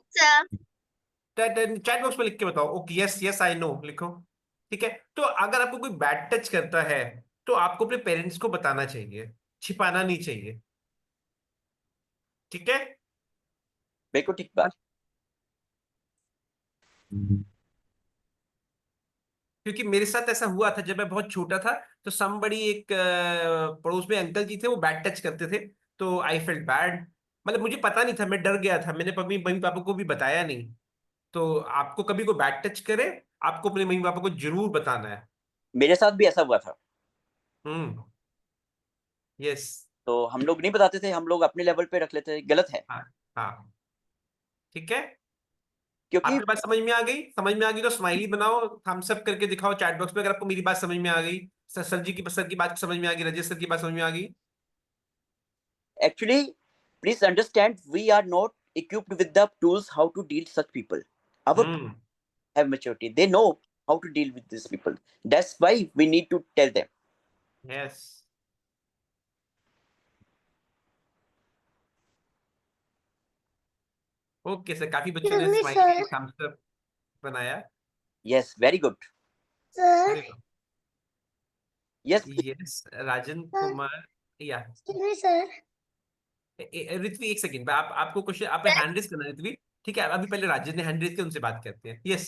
चैट बॉक्स में लिख के बताओ। Okay, yes yes I know लिखो। ठीक है, तो अगर आपको कोई बैड टच करता है तो आपको अपने पेरेंट्स को बताना चाहिए, छिपाना नहीं चाहिए। ठीक है? बिल्कुल ठीक बात। क्योंकि मेरे साथ ऐसा हुआ था जब मैं बहुत छोटा था। तो समबड़ी एक पड़ोस में अंकल जी थे, वो बैड टच करते थे। तो आई फेल्ट बैड। मतलब मुझे पता नहीं था, मैं डर गया था। मैंने मम्मी मम्मी पापा को भी बताया नहीं। तो आपको कभी कोई बैड टच करे, आपको अपने मम्मी पापा को जरूर बताना है। मेरे साथ भी ऐसा हुआ था। यस। तो हम लोग नहीं बताते थे, हम लोग अपने लेवल पे रख लेते थे। गलत है। हाँ हाँ, ठीक है। क्योंकि आपकी बात समझ में आ गई? समझ में आ गई तो स्माइली बनाओ, थम्स अप करके दिखाओ चैट बॉक्स में अगर आपको मेरी बात समझ में आ गई। सर जी की, सर की बात समझ में आ गई, रजत सर की बात समझ में आ गई। Actually, please understand, we are not equipped with the tools how to deal such people. Our hmm have maturity, they know how to deal with these people. That's why we need to tell them. Yes okay sir, काफी बच्चों ने Excuse me, smile sir. Thumbs up बनाया। Yes, very good. Sir, Yes, yes Rajan Sir. Kumar या excuse me, sir. ऋत्वी एक सेकंड, आप आपको क्वेश्चन आप हैंड रेज करना ऋत्वी, ठीक है? अभी पहले राजन ने हैंड रेज किया, उनसे बात करते हैं। Yes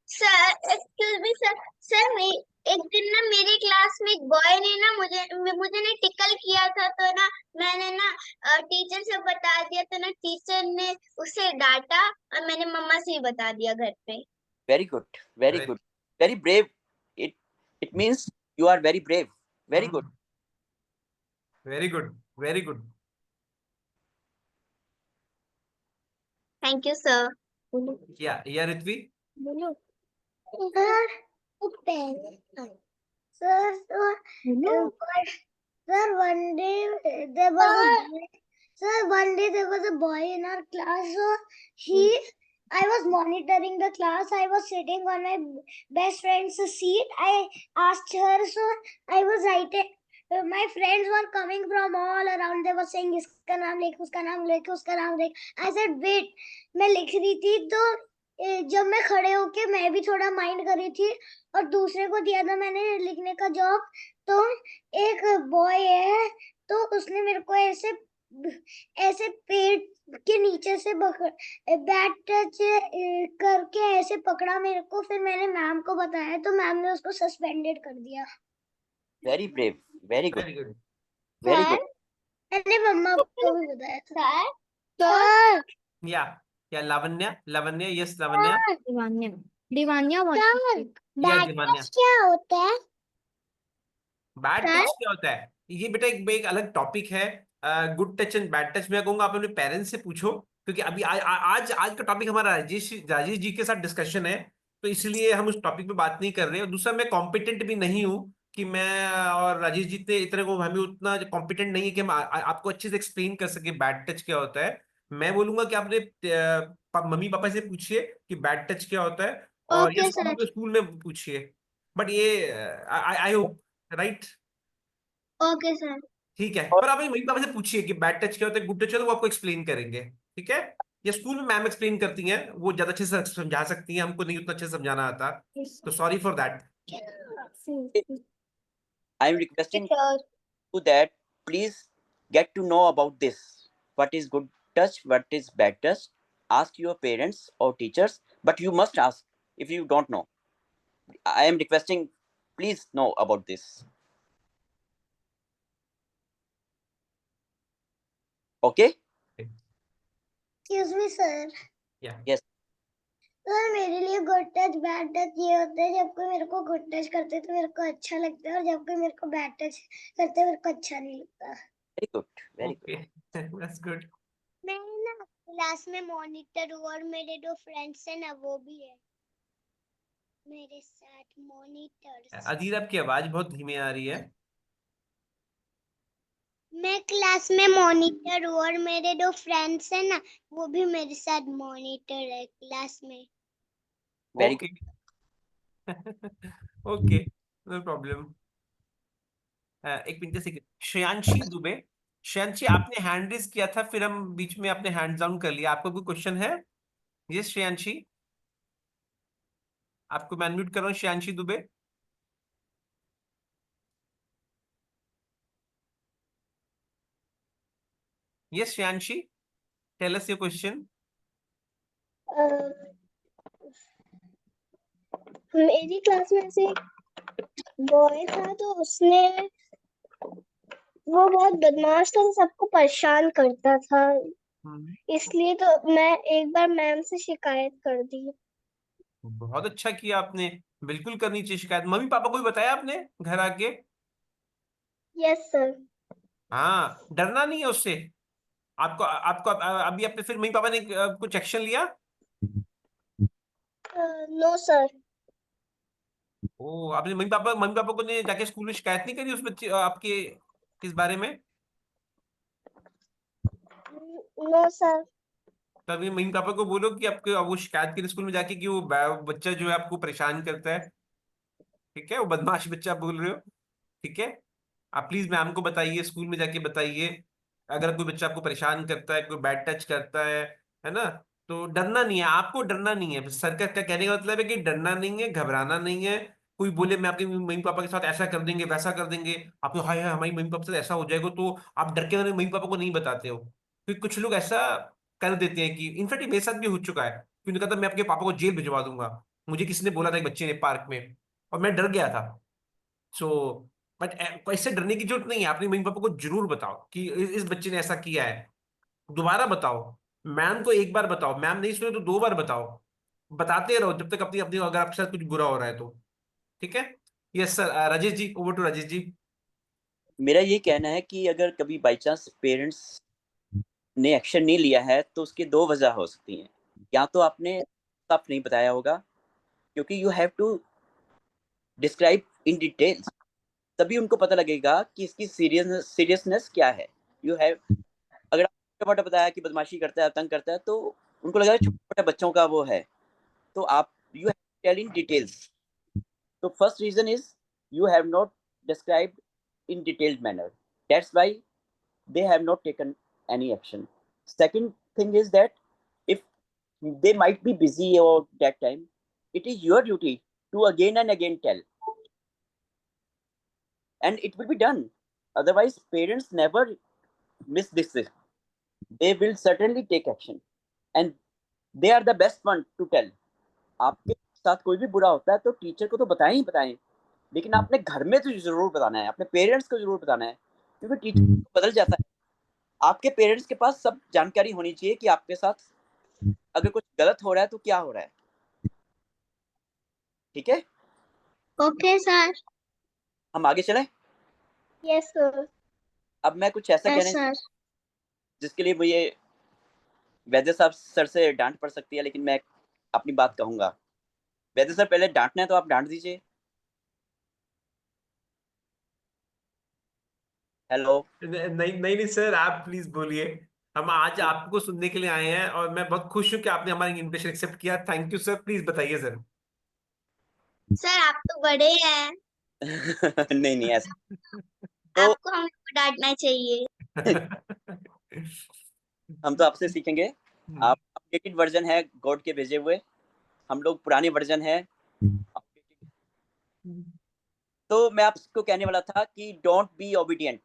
sir excuse me sir. Sir मैं एक दिन ना मेरे क्लास में एक बॉय ने ना मुझे ना टिकल किया था, तो ना मैंने ना टीचर से बता दिया, तो ना टीचर ने उसे डांटा और मैंने मम्मा से ही बता दिया घर पे। very good, very good, very brave. It means you are very brave. Very good. Very good, very good. Thank you sir. या ऋत्वी बोलो Sir. Sir, बोलो sir, one day there was a boy. Sir, one day there was a boy in our class. So I was monitoring the class. I was sitting on my best friend's seat. I asked her, so I was writing. My friends were coming from all around. They were saying, "इसका नाम लिख, उसका नाम लिख, उसका नाम लिख." I said, "Wait." मैं लिख रही थी, तो जब मैं खड़े होके मैं भी थोड़ा माइंड कर रही थी और दूसरे को दिया था मैंने लिखने का जॉब, तो एक बॉय है, तो उसने मेरे को ऐसे ऐसे पेट के नीचे से बैट टच करके ऐसे पकड़ा मेरे को, फिर मैंने मैम को बताया, तो मैम ने उसको सस्पेंडेड कर दिया। Very brave. Very good. Very good. Very good. मैंने मम्मा को भी बताया था। सर या लावण्या, लावण्या, यस लावण्या, दिवान्या दिवान्या या दिवान्या। क्या होता है? बैड टच क्या होता है? ये बेटा एक अलग टॉपिक है। Good touch and bad touch. मैं कहूंगा आप अपने पेरेंट्स से पूछो, क्योंकि अभी आज का टॉपिक हमारा राजेश जी के साथ डिस्कशन है, तो इसलिए हम उस टॉपिक पे बात नहीं कर रहे हैं। और दूसरा, मैं कॉम्पिटेंट भी नहीं हूँ कि मैं और राजेश जी इतने को हमें उतना कॉम्पिटेंट नहीं है कि हम आपको अच्छे से एक्सप्लेन कर सके बैड टच क्या होता है। मैं बोलूंगा कि आपने मम्मी पापा से पूछिए कि बैड टच क्या होता है, और ये ओके सर। स्कूल में पूछिए। बट ये I hope, right? Okay sir. ठीक है, पर आप मम्मी पापा से पूछिए कि बैड टच क्या होता है, गुड टच, है तो वो आपको एक्सप्लेन करेंगे, ठीक है? या स्कूल में मैम एक्सप्लेन करती हैं, वो ज्यादा अच्छे से समझा सकती हैं, हमको नहीं उतना अच्छे से समझाना आता, तो sorry for that. I am requesting you that please get to know about this. What is good touch? What is bad touch? Ask your parents or teachers, but you must ask if you don't know. I am requesting, please know about this. Okay? Excuse me sir. Yes. Sir मेरे लिए गुड टच बैड टच ये होता है, जब कोई मेरे को गुड टच करते हैं तो मेरे को अच्छा लगता है, और जब कोई मेरे को बैड टच करते हैं मेरे को अच्छा नहीं लगता। Very good. Very good. Okay that's good. मैं ना क्लास में मॉनिटर हूँ और मेरे दो फ्रेंड्स हैं ना, वो भी है मेरे साथ मॉनिटर्स। अधीर, आपकी आवाज बहुत धीमे आ रही है। मैं क्लास में मॉनिटर हूँ और मेरे दो फ्रेंड्स हैं ना, वो भी मेरे साथ मॉनिटर है क्लास में। Very okay okay, no problem. एक मिनट से, श्रेयांशी दुबे, श्रेयांशी आपने हैंड रेज किया था, फिर हम बीच में आपने हैंड डाउन कर लिया। आपको कोई क्वेश्चन है? यस श्रेयांशी, आपको मैं अनम्यूट कर रहा हूँ, Shreyanshi Dubey. Yes Shreyanshi, tell us your question. मेरी क्लास में से बॉय था, तो वो बहुत बदमाश था, तो सबको परेशान करता था, इसलिए तो मैं एक बार मैम से शिकायत कर दी। बहुत अच्छा किया आपने, बिल्कुल करनी चाहिए शिकायत। मम्मी पापा को भी बताया आपने घर आके? Yes sir. हाँ, डरना नहीं है उससे। आपको आपको अभी अपने फिर मम्मी पापा ने कुछ एक्शन लिया? No sir. ओ, आपने मम्मी पापा को ने जाके स्कूल में शिकायत नहीं करी उस बच्चे आपके इस बारे में? No sir. तो अभी मम्मी पापा को बोलो कि आपको अब वो शिकायत करें स्कूल में जाके कि वो बच्चा जो है आपको परेशान करता है। ठीक है, वो बदमाश बच्चा आप बोल रहे हो। ठीक है, आप प्लीज मैम को बताइए, स्कूल में जाके बताइए। अगर कोई बच्चा आपको परेशान करता है, कोई बैड टच करता है ना, तो डरना नहीं है, आपको डरना नहीं है। सर का कहने का मतलब है कि डरना नहीं है, घबराना नहीं है। कोई बोले मैं आपके मम्मी पापा के साथ ऐसा कर देंगे, वैसा कर देंगे, आपको हाय हाय हमारी मम्मी पापा के साथ ऐसा हो जाएगा, तो आप डर के हमारे मम्मी पापा को नहीं बताते हो। क्योंकि कुछ लोग ऐसा कर देते हैं कि इनफैक्ट मेरे साथ भी हो चुका है, क्योंकि कहता मैं आपके पापा को जेल भिजवा दूंगा। मुझे किसी ने बोला था, एक बच्चे ने पार्क में, और मैं डर गया था। सो बट इससे डरने की जरूरत नहीं है। अपने मम्मी पापा को जरूर बताओ कि इस बच्चे ने ऐसा किया है, दोबारा बताओ। मैम को एक बार बताओ, मैम नहीं सुने तो 2 बार बताओ। बताते रहो जब तक अपनी अपनी अगर आपके साथ कुछ बुरा हो रहा है तो। ठीक है। Yes sir. Rajesh ji, over to Rajesh ji. मेरा ये कहना है कि अगर कभी बाई चांस पेरेंट्स ने एक्शन नहीं लिया है तो उसकी दो वजह हो सकती हैं। या तो आपने साफ नहीं बताया होगा, क्योंकि you have to describe in details, तभी उनको पता लगेगा कि इसकी सीरियसनेस क्या है। यू हैव, अगर आप छोटा मोटा बताया कि बदमाशी करता है, तंग करता है, तो उनको लगेगा छोटे छोटे बच्चों का वो है। तो आप you have tell in details. तो first reason is you have not described in detailed manner, that's why they have not taken any action. Second thing is that if they might be busy or that time, it is your duty to again and again tell, and it will be done. Otherwise, parents never miss this. They will certainly take action, and they are the best one to tell. आपके साथ कोई भी बुरा होता है तो टीचर को तो बताएं ही बताएं, लेकिन आपने घर में तो जरूर बताना है, अपने पेरेंट्स को जरूर बताना है, क्योंकि टीचर बदल जाता है। आपके पेरेंट्स के पास सब जानकारी होनी चाहिए कि आपके साथ अगर कुछ गलत हो रहा है तो क्या हो रहा है। ठीक है, ओके सर। हम आगे चलें। Yes sir. अब मैं कुछ ऐसा यस कहने सर। जिसके लिए मुझे वैद्य साहब सर से डांट पड़ सकती है, लेकिन मैं अपनी बात कहूंगा। वैद्य सर, पहले डांटना है तो आप डांट दीजिए। हेलो। नहीं नहीं नहीं सर, आप प्लीज बोलिए। हम आज आपको सुनने के लिए आए हैं, और मैं बहुत खुश हूं कि आपने हमारी इनविटेशन एक्सेप्ट किया। थैंक यू सर, प्लीज बताइए सर। सर आप तो बड़े हैं, नहीं नहीं ऐसा तो आपको हमको डांटना चाहिए। हम तो आपसे सीखेंगे। आप अपडेटेड वर्जन है गॉड के भेजे हुए, हम लोग पुराने वर्जन है। तो मैं आपको कहने वाला था कि don't be obedient.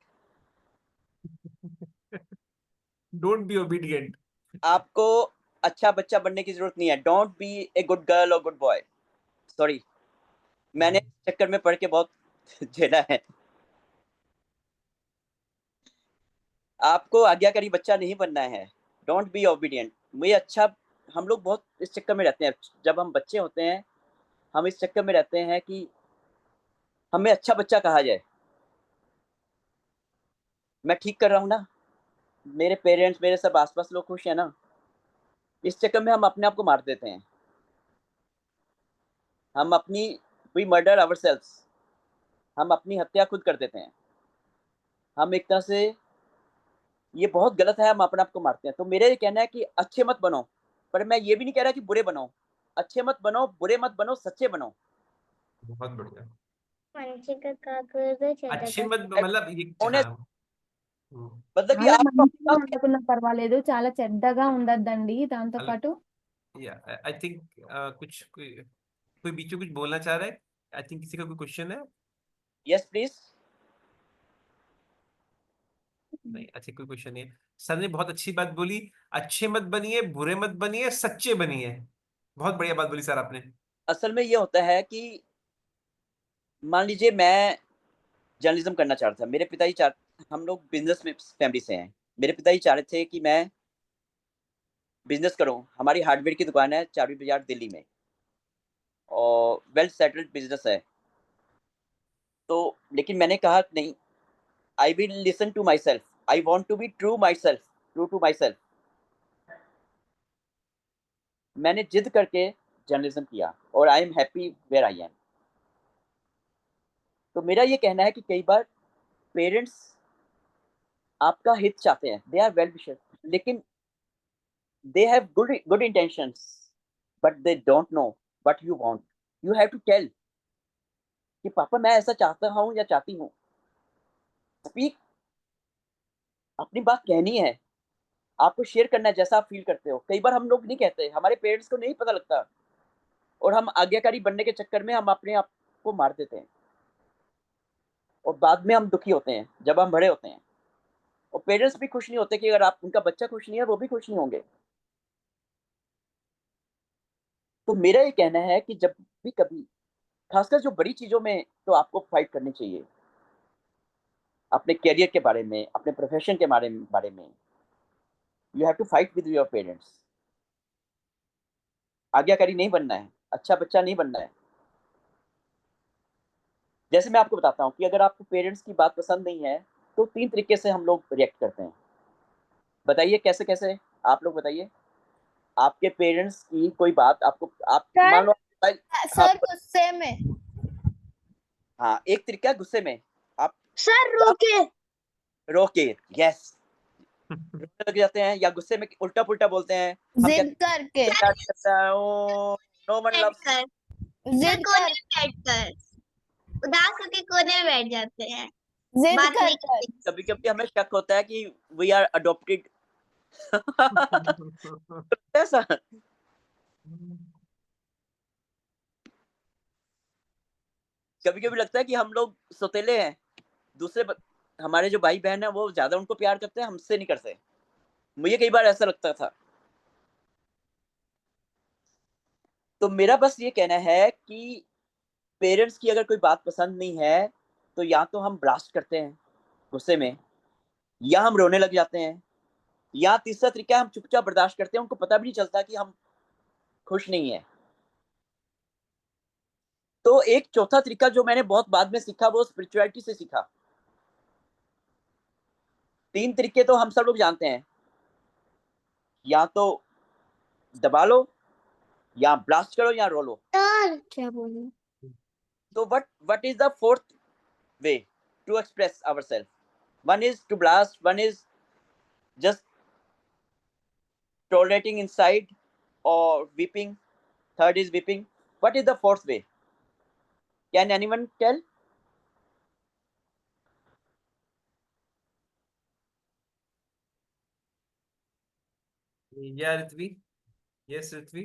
Don't be obedient. आपको अच्छा बच्चा बनने की जरूरत नहीं है। Don't be a good girl और गुड बॉय। सॉरी, मैंने इस चक्कर में पढ़ के बहुत झेला है। आपको आज्ञाकारी बच्चा नहीं बनना है। Don't be obedient. मुझे अच्छा, हम लोग बहुत इस चक्कर में रहते हैं, जब हम बच्चे होते हैं हम इस चक्कर में रहते हैं कि हमें अच्छा बच्चा कहा जाए। मैं ठीक कर रहा हूँ ना? मेरे पेरेंट्स, मेरे सब आसपास लोग खुश है ना? इस चक्कर में हम अपने आप को मार देते हैं। हम अपनी वी मर्डर आवरसेल्व्स। हम अपनी हत्या खुद कर देते हैं। हम एक तरह से, ये बहुत गलत है, हम अपने आप को मारते हैं। तो मेरा ये कहना है कि अच्छे मत बनो, पर मैं ये भी नहीं कह रहा कि बुरे बनो। अच्छे मत बनो, बुरे मत बनो, सच्चे बनो। बहुत बढ़िया। మంచిగా కాకూడదు अच्छे చెడ్డగా मत मतलब ये, हाँ। ऑनेस्ट, हम्म, मतलब कि చాలా आपको మంచిగా ఉండకున్నా పర్వాలేదు, చాలా చెడ్డగా ఉండద్దండి దాంతో मतलब పాటు. या आई थिंक कुछ कोई बीच में कुछ बोलना चाह रहा है। आई थिंक किसी का कोई क्वेश्चन है। Yes please. नहीं, अच्छा कोई क्वेश्चन नहीं है। सर ने बहुत अच्छी बात बोली। अच्छे मत बनिए, बुरे मत बनिए, सच्चे बनिए। बहुत बढ़िया बात बोली सर आपने। असल में ये होता है कि मान लीजिए मैं जर्नलिज्म करना चाह रहा था। मेरे पिताजी चाह, हम लोग बिजनेस में फैमिली से हैं। मेरे पिताजी चाह रहे थे कि मैं बिजनेस करूं। हमारी हार्डवेयर की दुकान है चारवी बाजार दिल्ली में, और वेल सेटल्ड बिजनेस है। तो लेकिन मैंने कहा नहीं, I will listen to myself, I want to be true myself, true to myself. मैंने जिद करके जर्नलिज्म किया, और I am happy where I am. तो मेरा ये कहना है कि कई बार पेरेंट्स आपका हित चाहते हैं, दे आर वेल विशर, लेकिन they have good intentions, but they don't know what you want. You have to tell कि पापा मैं ऐसा चाहता हूँ या चाहती हूँ. स्पीक, अपनी बात कहनी है, आपको शेयर करना है जैसा आप फील करते हो. कई बार हम लोग नहीं कहते, हमारे पेरेंट्स को नहीं पता लगता, और हम आज्ञाकारी बनने के चक्कर में हम अपने आप को मार देते हैं, और बाद में हम दुखी होते हैं जब हम बड़े होते हैं. और पेरेंट्स भी खुश नहीं होते कि अगर आप उनका बच्चा खुश नहीं है, वो भी खुश नहीं होंगे. तो मेरा ये कहना है कि जब भी कभी, खासकर जो बड़ी चीजों में, तो आपको फाइट करनी चाहिए. अपने करियर के बारे में, अपने प्रोफेशन के बारे में you have to fight with your parents. आज्ञाकारी नहीं बनना है, अच्छा बच्चा नहीं बनना है. जैसे मैं आपको बताता हूँ कि अगर आपको पेरेंट्स की बात पसंद नहीं है, तो 3 तरीके से हम लोग रिएक्ट करते हैं. बताइए कैसे कैसे, आप लोग बताइए. आपके पेरेंट्स की कोई बात आपको, आप सर, मान लो, सर गुस्से में. हाँ, एक तरीका है गुस्से में, आप सर रोके. रोके, यस, रोने लग जाते हैं, या गुस्से में उल्टा पुल्टा बोलते हैं. हम जिद करके. नो वन बैठ लव्स. कर जिद कोने कर में बैठ कर उदास होके कोने में बैठ जाते हैं, जिद बात नहीं कर करते. कभी कभी हमें शक होता है कि वी आर अडॉप्टेड. ऐसा कभी कभी लगता है कि हम लोग सौतेले हैं. हमारे जो भाई बहन है वो ज्यादा उनको प्यार करते हैं, हमसे नहीं करते. मुझे कई बार ऐसा लगता था. तो मेरा बस ये कहना है कि पेरेंट्स की अगर कोई बात पसंद नहीं है, तो या तो हम ब्लास्ट करते हैं गुस्से में, या हम रोने लग जाते हैं, या तीसरा तरीका हम चुपचाप बर्दाश्त करते हैं. उनको पता भी नहीं चलता कि हम खुश नहीं है. तो एक चौथा तरीका जो मैंने बहुत बाद में सीखा, वो स्पिरिचुअलिटी से सीखा. 3 तरीके तो हम सब लोग जानते हैं, या तो दबा लो, या ब्लास्ट करो, या रो लो. सर क्या बोलूं? तो what is the fourth way to express ourselves? One is to blast, one is just tolerating inside or weeping, third is weeping. What is the fourth way? Can anyone tell? या ऋत्वी, यस ऋत्वी.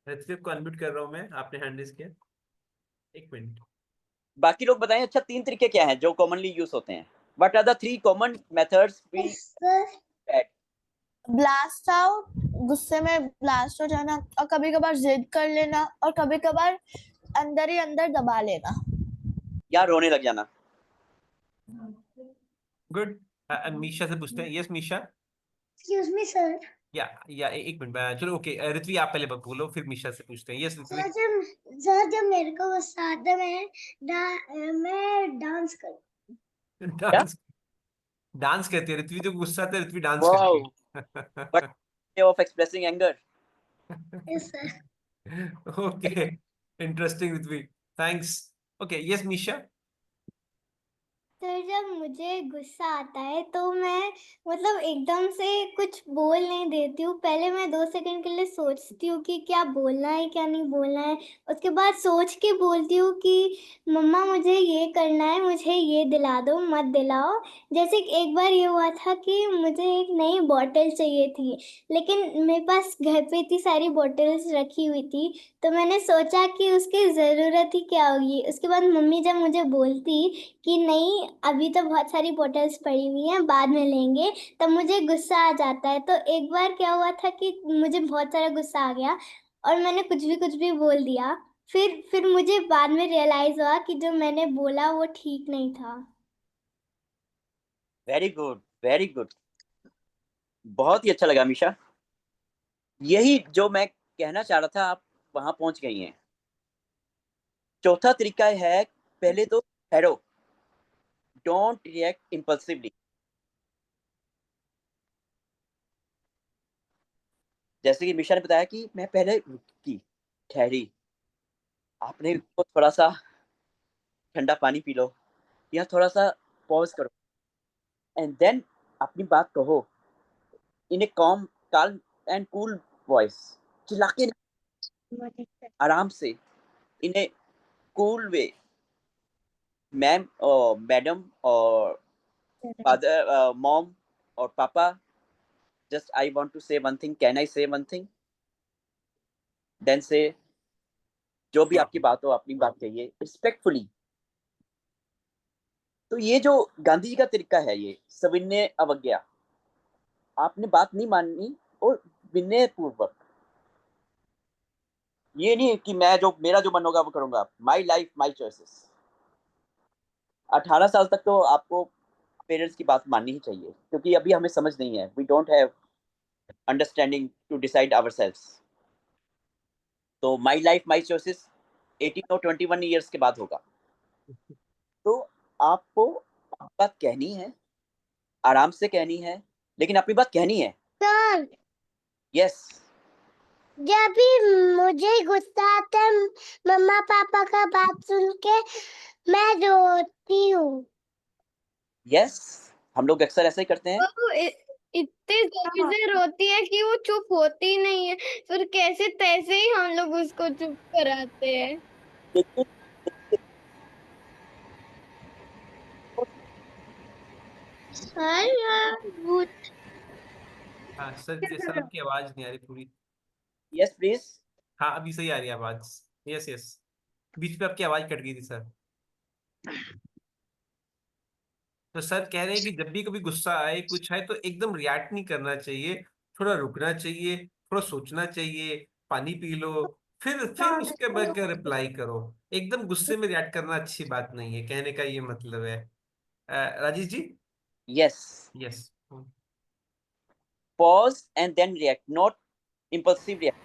ऋत्वी को अनम्यूट कर रहा हूं मैं, आपने हैंड रेज किया. एक मिनट. बाकी लोग बताएं. अच्छा, 3 तरीके क्या हैं जो कॉमनली यूज होते हैं? What are the 3 common methods we sir had? Blast out, गुस्से में ब्लास्ट हो जाना, और कभी कभार जिद कर लेना, और कभी कभार अंदर ही अंदर दबा लेना, या रोने लग जाना. गुड. मीशा से पूछते हैं. Yes Misha. Excuse me sir. या एक मिनट. चलो ओके, ऋत्वी आप पहले बोलो, फिर मीशा से पूछते हैं. यस ऋत्वी. सर जब मेरे को गुस्सा आता है मैं डांस कर. डांस डांस करती है ऋत्वी. तो गुस्सा आता है, ऋत्वी डांस Wow. करती What way of expressing anger? Yes sir. है. Okay, interesting Ritvi. Thanks. Okay, yes Misha. Sir जब मुझे गुस्सा आता है तो मैं मतलब एकदम से कुछ बोल नहीं देती हूँ. पहले मैं 2 सेकंड के लिए सोचती हूँ कि क्या बोलना है क्या नहीं बोलना है. उसके बाद सोच के बोलती हूँ कि मम्मा मुझे ये करना है, मुझे ये दिला दो, मत दिलाओ. जैसे कि एक बार ये हुआ था कि मुझे एक नई बॉटल चाहिए थी, लेकिन मेरे पास घर पे इतनी सारी बॉटल्स रखी हुई थी, तो मैंने सोचा कि उसकी ज़रूरत ही क्या होगी. उसके बाद मम्मी जब मुझे बोलती कि नहीं अभी तो बहुत सारी बॉटल्स पड़ी हुई हैं, बाद में लेंगे, तब मुझे गुस्सा आ जाता है. तो एक बार क्या हुआ था कि मुझे बहुत सारा गुस्सा आ गया और मैंने कुछ भी बोल दिया. फिर मुझे बाद में रियलाइज हुआ कि जो मैंने बोला वो ठीक नहीं था. Very good, very good. बहुत ही अच्छा लगा मीशा. यही जो मैं कहना चाह रहा था, आप वहां पहुंच गई हैं. चौथा तरीका है, पहले तो ठहरो, डोंट रिएक्ट इम्पल्सिवली. जैसे कि मिशा ने बताया कि मैं पहले रुकी, ठहरी, आपने उसको थोड़ा सा ठंडा पानी पी लो, या थोड़ा सा पॉज करो, एंड देन अपनी बात कहो इन ए calm and cool voice, चिल्ला के नहीं, आराम से, इन ए कूल वे। मैम और मैडम और फादर, मॉम और पापा, just I want to say one thing, can I say one thing? Then say, जो भी आपकी बात हो अपनी बात कहिए रिस्पेक्टफुली। तो ये जो गांधी जी का तरीका है, ये सविनय अवज्ञा, आपने बात नहीं माननी और विनय पूर्वक, ये नहीं कि मेरा जो मन होगा वो करूंगा, माई लाइफ माई चॉइसेस। 18 साल तक तो आपको पेरेंट्स की बात माननी ही चाहिए, क्योंकि अभी हमें समझ नहीं है, we don't have understanding to decide ourselves. तो माई लाइफ माई चॉइसेस 18 और 21 ईयर्स के बाद होगा। तो आपको बात कहनी है, आराम से कहनी है, लेकिन अपनी बात कहनी है। सर यस, जब भी मुझे गुस्सा आता है मम्मा पापा का बात सुन के, मैं रोती हूँ। यस, हम लोग अक्सर ऐसा ही करते हैं। वो इतने जोर से रोती है कि वो चुप होती नहीं है, फिर कैसे तैसे ही हम लोग उसको चुप कराते हैं। लेकिन हाँ सर आपकी आवाज नहीं आ रही पूरी। Yes please. हाँ अभी सही आ रही है आवाज। यस यस, बीच में आपकी आवाज कट गई थी सर। तो सर कह रहे हैं कि जब भी कभी गुस्सा आए कुछ आए तो एकदम रिएक्ट नहीं करना चाहिए, थोड़ा रुकना चाहिए, थोड़ा सोचना चाहिए, पानी पी लो, फिर उसके बाद रिप्लाई करो। एकदम गुस्से में रिएक्ट करना अच्छी बात नहीं है, कहने का ये मतलब है। Rajesh ji. Yes, yes. pause and then react, not impulsive react.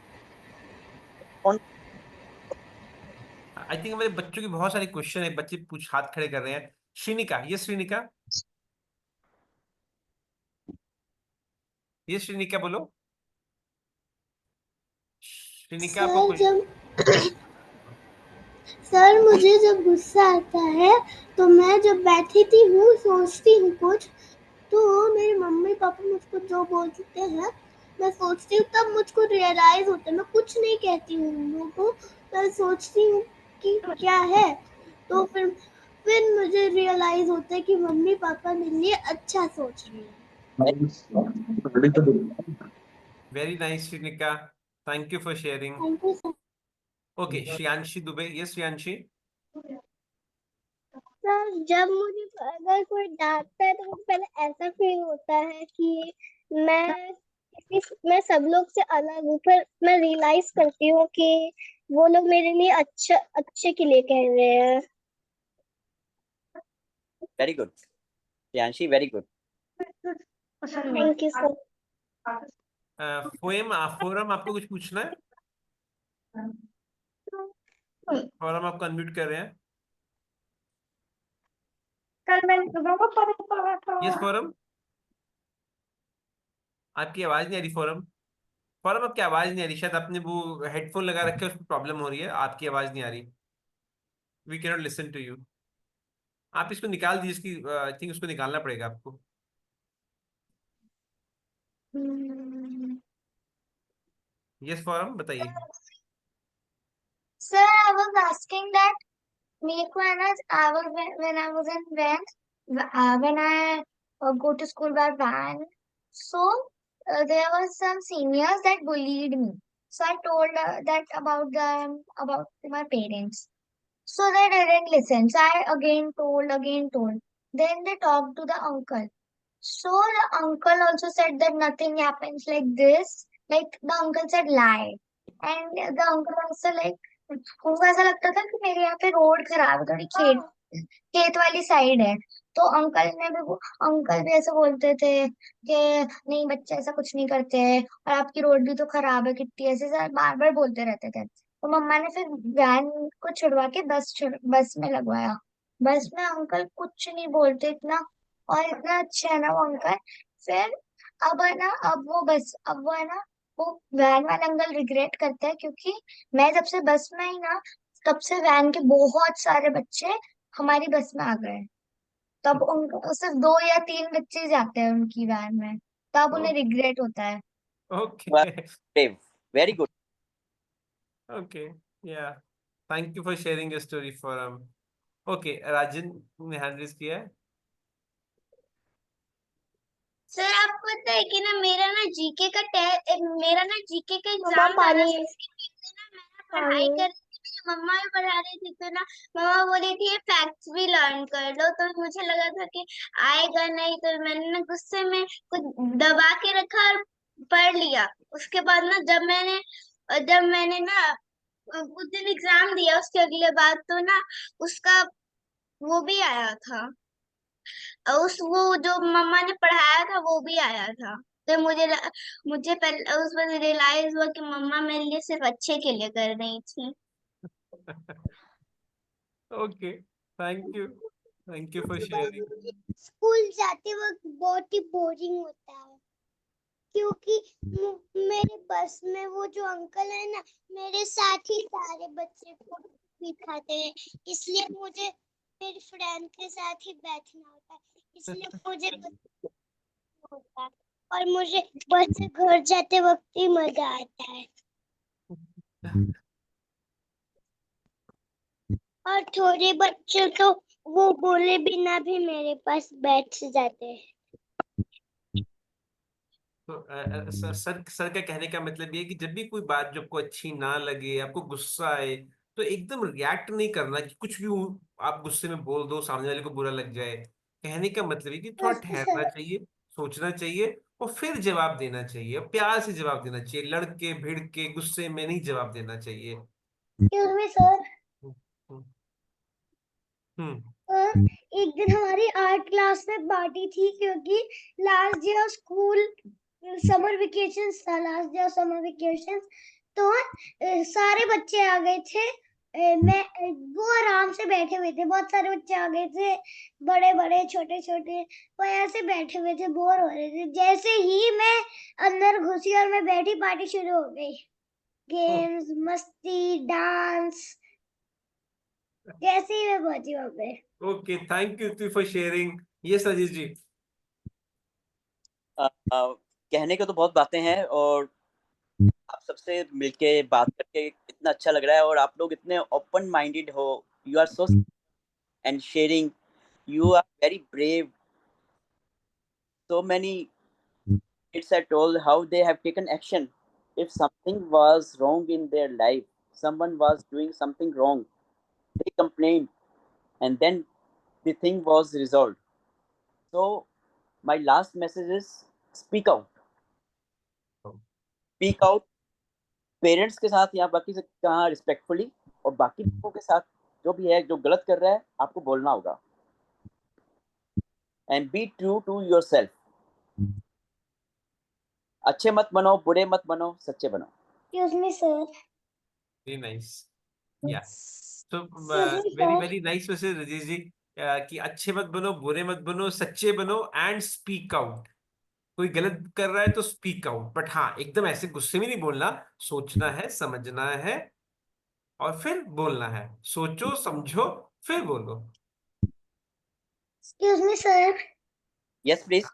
I think हमारे बच्चों की बहुत सारी क्वेश्चन है, बच्चे पूछ हाथ खड़े कर रहे हैं। श्रीनिका, ये श्रीनिका, ये श्रीनिका बोलो। श्रीनिका आपको सर कोई सर मुझे जब गुस्सा आता है तो मैं जब बैठी थी हूँ सोचती हूँ कुछ, तो मेरे मम्मी पापा मुझको जो बोलते हैं मैं सोचती हूँ, तब मुझको रियलाइज होता है, मैं कुछ नहीं कहती हूँ उन लोगों को, मैं सोचती हूँ कि क्या है, तो फिर मुझे रियलाइज होता है कि मम्मी पापा मेरे लिए अच्छा सोच रहे हैं। Very nice Shrinika, thank you for sharing. Thank you sir. Okay Shriyanshi Dubey, ये श्रियांशी। सर जब मुझे अगर कोई डांटता है तो मुझे पहले ऐसा फील होता है कि मैं सब लोग से अलग हूँ, फिर मैं रियलाइज करती हूँ कि वो लोग मेरे लिए अच्छे के लिए कह रहे हैं। Very good Priyanshi, very good. Thank you sir. Forum आपको कुछ पूछना है? फोरम आपको अनम्यूट कर रहे हैं। यस फोरम, आपकी आवाज नहीं आ रही फोरम। फोरम आपकी आवाज नहीं आ रही, शायद आपने वो हेडफोन लगा रखे हैं, उसमें प्रॉब्लम हो रही है, आपकी आवाज नहीं आ रही। We can not listen to you. आप इसको निकाल दीजिए, इसकी आई थिंक उसको निकालना पड़ेगा आपको। यस फोरम बताइए। Sir, I was asking that मेरे को है ना, I was when I was in when I go to school by van, so there were some seniors that bullied me. So I told that about them, about my parents. So they didn't listen. So I again told. Then they talked to the uncle. So the uncle also said that nothing happens like this. Like the uncle said lie. And the uncle also like, उनको ऐसा लगता था कि मेरे यहाँ पे रोड खराब है, थोड़ी खेत वाली साइड है। तो अंकल भी ऐसे बोलते थे कि नहीं बच्चे ऐसा कुछ नहीं करते हैं, और आपकी रोड भी तो खराब है कितनी, ऐसे बार बार बोलते रहते थे। तो मम्मा ने फिर वैन को छुड़वा के बस में लगवाया। बस में अंकल कुछ नहीं बोलते इतना, और इतना अच्छा है ना वो अंकल। फिर अब है ना, अब वो है ना, वो वैन वाला अंकल रिग्रेट करता है, क्योंकि मैं जब से बस में आई ना, तब से वैन के बहुत सारे बच्चे हमारी बस में आ गए। तब उनको सिर्फ 2 या 3 बच्चे जाते हैं उनकी वैन में, तब उन्हें रिग्रेट होता है। Okay brave, very good. ओके या thank you for sharing your story for okay Rajan ने हैंड रेज किया है। सर आपको पता है कि ना मेरा ना जीके का मम्मा एग्जाम था ना, पानी उसके पहले ना मैं पढ़ाई कर रही थी, मेरी मम्मा भी पढ़ा रही थी, तो ना मम्मा बोली थी ये फैक्ट्स भी लर्न कर लो, तो मुझे लगा था कि आएगा नहीं, तो मैंने ना गुस्से में कुछ दबा के रखा और पढ़ लिया। उसके बाद ना जब मैंने ना उस दिन एग्जाम दिया, उसके अगले बाद तो ना उसका वो भी आया था, वो जो मम्मा ने पढ़ाया था वो भी आया था। तो मुझे पहले उस वक्त रियलाइज हुआ कि मम्मा मेरे लिए सिर्फ अच्छे के लिए कर रही थी। Okay thank you for sharing. School जाते वक्त बहुत ही बोरिंग होता है, क्योंकि मेरे बस में वो जो अंकल है ना, मेरे साथ ही सारे बच्चे को बिठाते हैं, इसलिए मुझे मेरी फ्रेंड के साथ ही बैठना होता है, इसलिए मुझे होता है, और मुझे बस से घर जाते वक्त ही मजा आता है। और थोड़े बच्चे तो वो बोले बिना भी मेरे पास बैठ जाते हैं। तो सर का कहने का मतलब ये है कि जब भी कोई बात जो आपको अच्छी ना लगे, आपको गुस्सा आए, तो एकदम रिएक्ट नहीं करना कि कुछ भी आप गुस्से में बोल दो, सामने वाले को बुरा लग जाए। कहने का मतलब है कि थोड़ा ठहरना चाहिए, सोचना चाहिए और फिर जवाब देना चाहिए, प्यार से जवाब देना चाहिए, लड़के भिड़ के गुस्से में नहीं जवाब देना चाहिए। सर हम्म हम्म एक दिन हमारी आर्ट क्लास में पार्टी थी, क्योंकि last day of school summer vacation था, last day of summer vacation, तो सारे बच्चे आ गए थे। मैं वो आराम से बैठे हुए थे, बहुत सारे बच्चे आ गए थे, बड़े बड़े छोटे छोटे, वो ऐसे बैठे हुए थे, बोर हो रहे थे। जैसे ही मैं अंदर घुसी और मैं बैठी, पार्टी शुरू हो गई, गेम्स, मस्ती, डांस, जैसे ही मैं पहुंची वहां पे। Okay thank you for sharing. Yes Rajesh ji. कहने को तो बहुत बातें हैं और आप सबसे मिलके बात करके इतना अच्छा लग रहा है और आप लोग इतने ओपन माइंडेड हो, you are so and sharing, you are very brave. So many kids are told how they have taken action. If something was wrong in their life, someone was doing something wrong, they complained and then the thing was resolved. So my last message is speak out. Speak out parents के साथ या बाकी से कहा रिस्पेक्टफुली, और बाकी लोगों के साथ जो भी है, जो गलत कर रहा है आपको बोलना होगा. And be true to yourself. अच्छे मत बनो, बुरे मत बनो, सच्चे बनो. Excuse me, sir. Very nice या तो Excuse me, very sir. Very nice वैसे राजेश जी कि अच्छे मत बनो, बुरे मत बनो, सच्चे बनो एंड स्पीक आउट। कोई गलत कर रहा है तो स्पीक आउट, बट हाँ एकदम ऐसे गुस्से में नहीं बोलना, सोचना है, समझना है और फिर बोलना है। सोचो समझो फिर बोलो। Excuse me, sir. Yes please.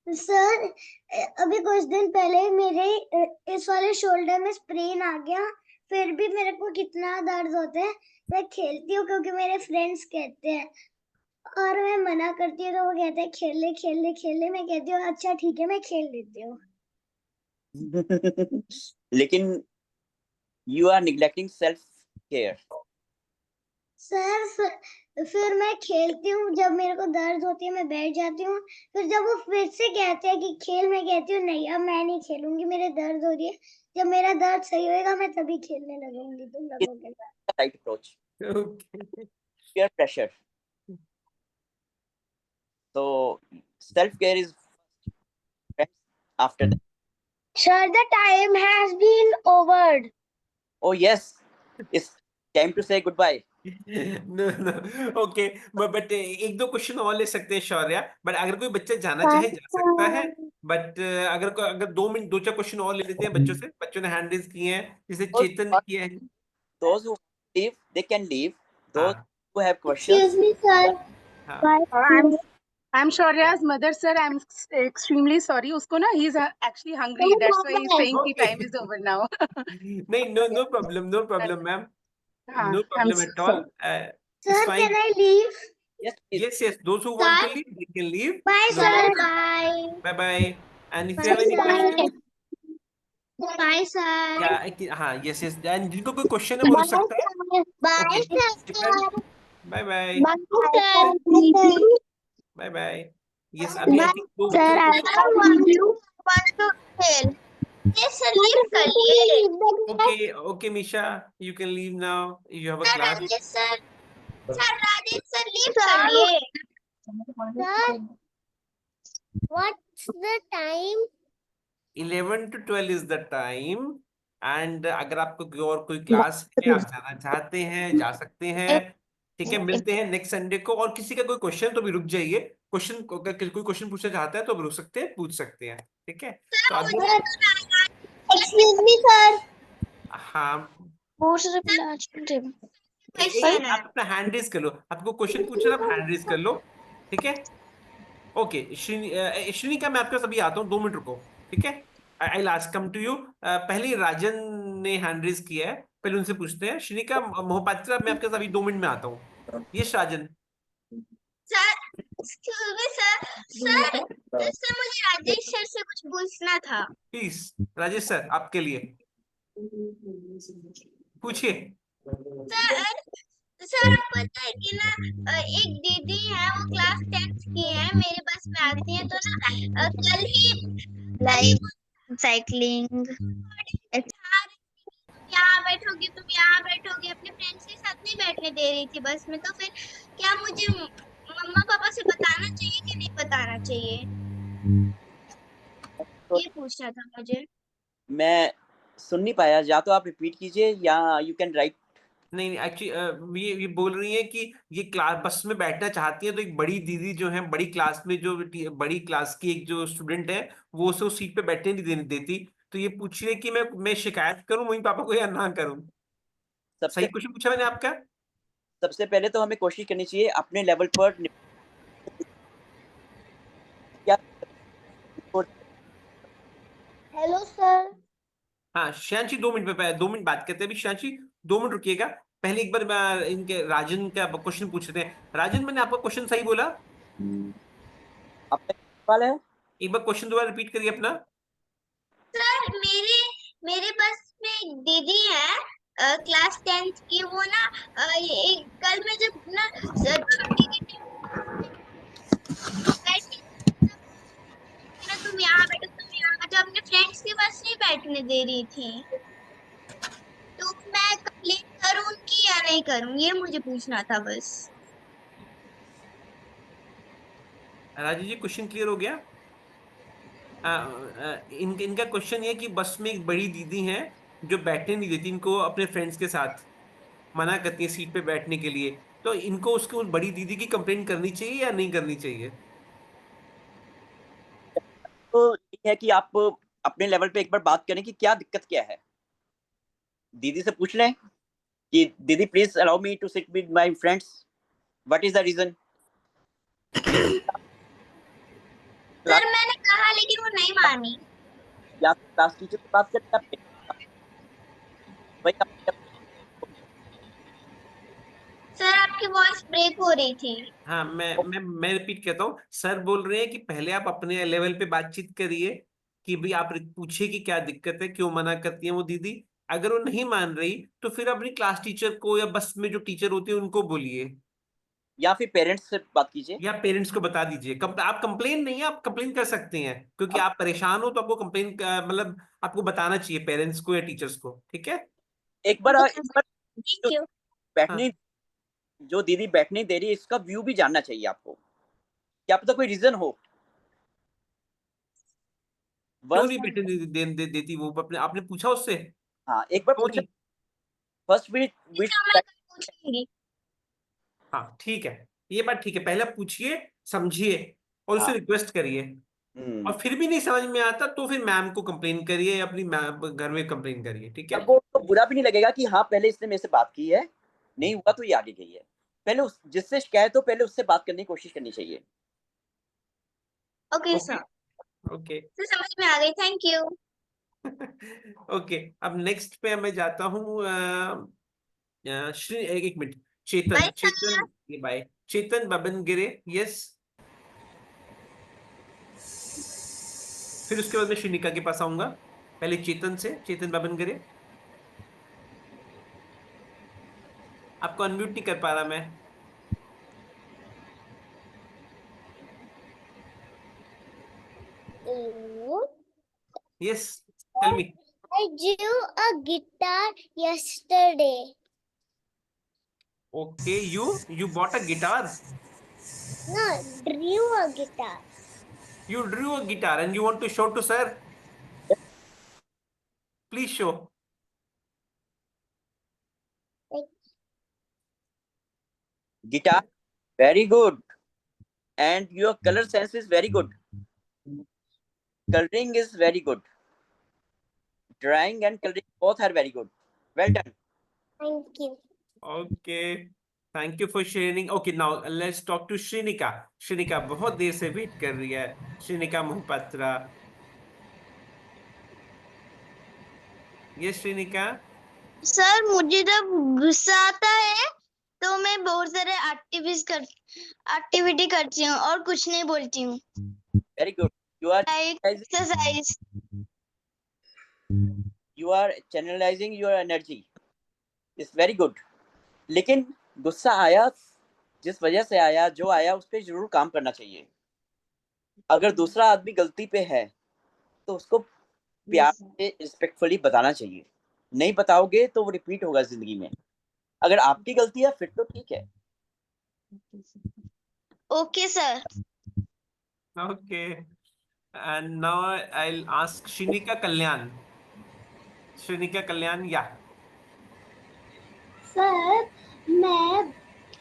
Sir अभी कुछ दिन पहले मेरे इस वाले शोल्डर में स्प्रेन आ गया, फिर भी मेरे को कितना दर्द होता है। मैं खेलती हूँ क्योंकि मेरे फ्रेंड्स कहते हैं, और मैं मना करती हूँ तो वो कहते हैं खेल ले खेल ले खेल ले। मैं कहती हूँ अच्छा ठीक है, मैं खेल लेती हूँ। लेकिन you are neglecting self care. Sir फिर मैं खेलती हूँ, जब मेरे को दर्द होती है मैं बैठ जाती हूँ, फिर जब वो फिर से कहते हैं कि खेल, मैं कहती हूँ नहीं अब मैं नहीं खेलूंगी, मेरे दर्द हो रही है, जब मेरा दर्द सही होएगा मैं तभी खेलने लगूंगी तुम लोगों के साथ। Right approach. Okay. Peer pressure. So self care is after that. Sir, the time has been over. Oh yes, it's time to say goodbye. No, okay, but एक दो क्वेश्चन और ले सकते हैं शौर्या, बट अगर कोई बच्चा जाना चाहे जा सकता है, बट अगर 2 मिनट 2-4 क्वेश्चन और ले लेते हैं बच्चों से। बच्चों ने हैंड रेज किए हैं, जैसे चेतन ने किया है। Those who leave, they can leave. Those हाँ who have questions, Excuse me, sir. हाँ I'm Shaurya's mother, sir. I'm extremely sorry. उसको ना, he's actually hungry. That's why he's saying कि Okay. time is over now. नहीं, no problem, ma'am. हाँ, No I'm problem at all. sorry. It's Sir, fine. can I leave? Yes, please. Yes. Those who want to Sir? leave, they can leave. Bye, No sir. problem. Bye. Bye. And if you Bye, have any sir. questions, Bye, sir. हाँ, yes. And जिनको कोई क्वेश्चन है वो रुक सकता है. Bye, Okay. sir. Bye. Bye, sir. Bye. Yes, अभी I think दो Sir, question. want to tell. Yes, sir, leave कर लिए. Okay, Misha, you can leave now. You have a Sir, class. Rajesh sir. Sir, Rajesh sir, leave कर लिए. Sir, what's the time? 11 to 12 is the time. And अगर आपको कोई क्लास है, आप जाना चाहते हैं, जा सकते हैं. ठीक है, मिलते हैं नेक्स्ट संडे को. और किसी का कोई क्वेश्चन तो भी रुक जाइए. अगर कोई क्वेश्चन पूछना चाहता है तो भी रुक सकते हैं, पूछ सकते हैं. ठीक है, तो अभी Excuse me, sir. हाँ, Question है. आप अपना हैंड रेज कर लो. आपको क्वेश्चन पूछना, आप हैंड रेज कर लो. ठीक है. ओके, श्रीनिका, मैं आपके पास अभी आता हूँ, 2 मिनट रुको. ठीक है, आई लास्ट कम टू यू. पहले राजन ने हैंड रेज किया है, पहले उनसे पूछते हैं. श्रीनिका मोहपात्रा, मैं आपके पास अभी 2 मिनट में आता हूँ. Yes Rajan. Sir, excuse me, sir. Sir, मुझे राजेश सर से कुछ पूछना था. प्लीज राजेश सर, आपके लिए पूछिए. सर आपको पता है कि ना, एक दीदी है, वो क्लास 10th की है, मेरे बस में आती है. तो ना कल ही साइकिलिंग यहाँ बैठोगी, तुम यहाँ बैठोगी, अपने फ्रेंड्स के साथ नहीं बैठने दे रही थी बस में. तो फिर क्या मुझे मम्मा पापा से बताना चाहिए कि नहीं बताना चाहिए, ये पूछना था मुझे. मैं सुन नहीं पाया, या तो आप रिपीट कीजिए या यू कैन राइट. नहीं, एक्चुअली ये बोल रही है कि ये क्लास बस में बैठना चाहती है, तो एक बड़ी दीदी जो है, बड़ी क्लास में जो बड़ी क्लास की एक जो स्टूडेंट है, वो उसे उस सीट पे बैठने नहीं देती. तो ये पूछ रही है कि मैं शिकायत करूं मम्मी पापा को या ना करूं. सही क्वेश्चन पूछा मैंने आपका. सबसे पहले तो हमें कोशिश करनी चाहिए अपने लेवल पर. क्या Hello, sir. हाँ, श्यांशी 2 मिनट पे 2 मिनट बात करते हैं. अभी श्यांशी 2 मिनट रुकिएगा. पहले एक बार इनके राजन का क्वेश्चन पूछते हैं. राजन, मैंने आपका क्वेश्चन सही बोला? आपका सवाल है? एक बार क्वेश्चन दोबारा रिपीट करिए अपना. सर, मेरे बस में एक दीदी है, क्लास 10th की. वो ना कल में जब ना छुट्टी की ना, तुम यहाँ बैठो, जो अपने फ्रेंड्स के पास नहीं बैठने दे रही थी. तो मैं कंप्लेन करूँ उनकी या नहीं करूँ, ये मुझे पूछना था बस. राजू जी, क्वेश्चन क्लियर हो गया? इनका क्वेश्चन ये कि बस में एक बड़ी दीदी है जो बैठने नहीं देती इनको, अपने फ्रेंड्स के साथ मना करती है सीट पे बैठने के लिए. तो इनको उसको उस बड़ी दीदी की कंप्लेन करनी चाहिए या नहीं करनी चाहिए? तो ये है कि आप अपने लेवल पे एक बार बात करें कि क्या दिक्कत क्या है. दीदी से पूछ लें कि दीदी please allow me to sit with my friends, what is the reason. Sir, मैंने कहा लेकिन वो नहीं मानी. या क्लास टीचर से बात करते हैं. सर, आपकी वॉइस ब्रेक हो रही थी. हाँ, मैं रिपीट करता हूँ. सर बोल रहे हैं कि पहले आप अपने लेवल पे बातचीत करिए कि भाई आप पूछिए कि क्या दिक्कत है, क्यों मना करती है वो दीदी. अगर वो नहीं मान रही तो फिर अपनी क्लास टीचर को या बस में जो टीचर होती है उनको बोलिए, या फिर पेरेंट्स से बात कीजिए, या पेरेंट्स को बता दीजिए. आप कंप्लेन नहीं है, आप कंप्लेन कर सकते हैं, क्योंकि आप परेशान हो तो आपको कंप्लेन मतलब आपको बताना चाहिए पेरेंट्स को या टीचर्स को. ठीक है, एक बार थैंक यू. बैठने जो दीदी बैठने दे रही है इसका व्यू भी जानना चाहिए आपको. क्या पता कोई रीजन हो. क्यों नहीं बैठने देती वो? आपने पूछा उससे? हाँ, एक बार पूछा. फर्स्ट वी पूछूंगी. हाँ, ठीक है, ये बात ठीक है. पहले पूछिए, समझिए और उससे रिक्वेस्ट करिए. और फिर भी नहीं समझ में आता तो फिर मैम को कंप्लेन करिए, अपनी घर में कंप्लेन करिए. ठीक है, वो तो बुरा भी नहीं लगेगा कि हाँ पहले इसने मेरे से बात की है, नहीं हुआ तो ये आगे गई है. पहले जिससे शिकायत हो पहले उससे बात करने की कोशिश करनी चाहिए। ओके सर, ओके तो समझ में आ गई, थैंक यू। ओके, अब नेक्स्ट पे मैं जाता हूँ। एक मिनट, चेतन बाय चेतन ये बाय चेतन बबनगिरे, यस। फिर उसके बाद मैं श्रीनिका के पास आऊंगा। पहले चेतन से, चेतन बबनगिरे। आपको अनम्यूट नहीं कर पा रहा मैं। Yes, tell me. I drew a guitar yesterday. Okay, you bought a guitar. No, drew a guitar. You drew a guitar and you want to show to sir? Please show. Guitar, very good. And your color sense is very good. Coloring is very good. Drawing and coloring both are very good. Well done. Thank you. Okay. Thank you for sharing. Okay, now let's talk to Shrinika. Shrinika बहुत देर से वेट कर रही है। Shrinika Mohapatra. Yes, Shrinika. Sir मुझे जब गुस्सा आता है तो मैं बहुत सारे एक्टिविटी करती हूँ और कुछ नहीं बोलती हूँ, Very good. You are like exercise. channelizing your energy. It's very good. लेकिन गुस्सा आया, जिस वजह से आया, जो आया, उस पर जरूर काम करना चाहिए। अगर दूसरा आदमी गलती पे है तो उसको प्यार से रिस्पेक्टफुली बताना चाहिए। नहीं बताओगे तो वो रिपीट होगा जिंदगी में। अगर आपकी गलती है फिर तो ठीक है। Okay sir. Okay. And now I'll ask Shrinika Kalyan. Shrinika Kalyan, yeah. Sir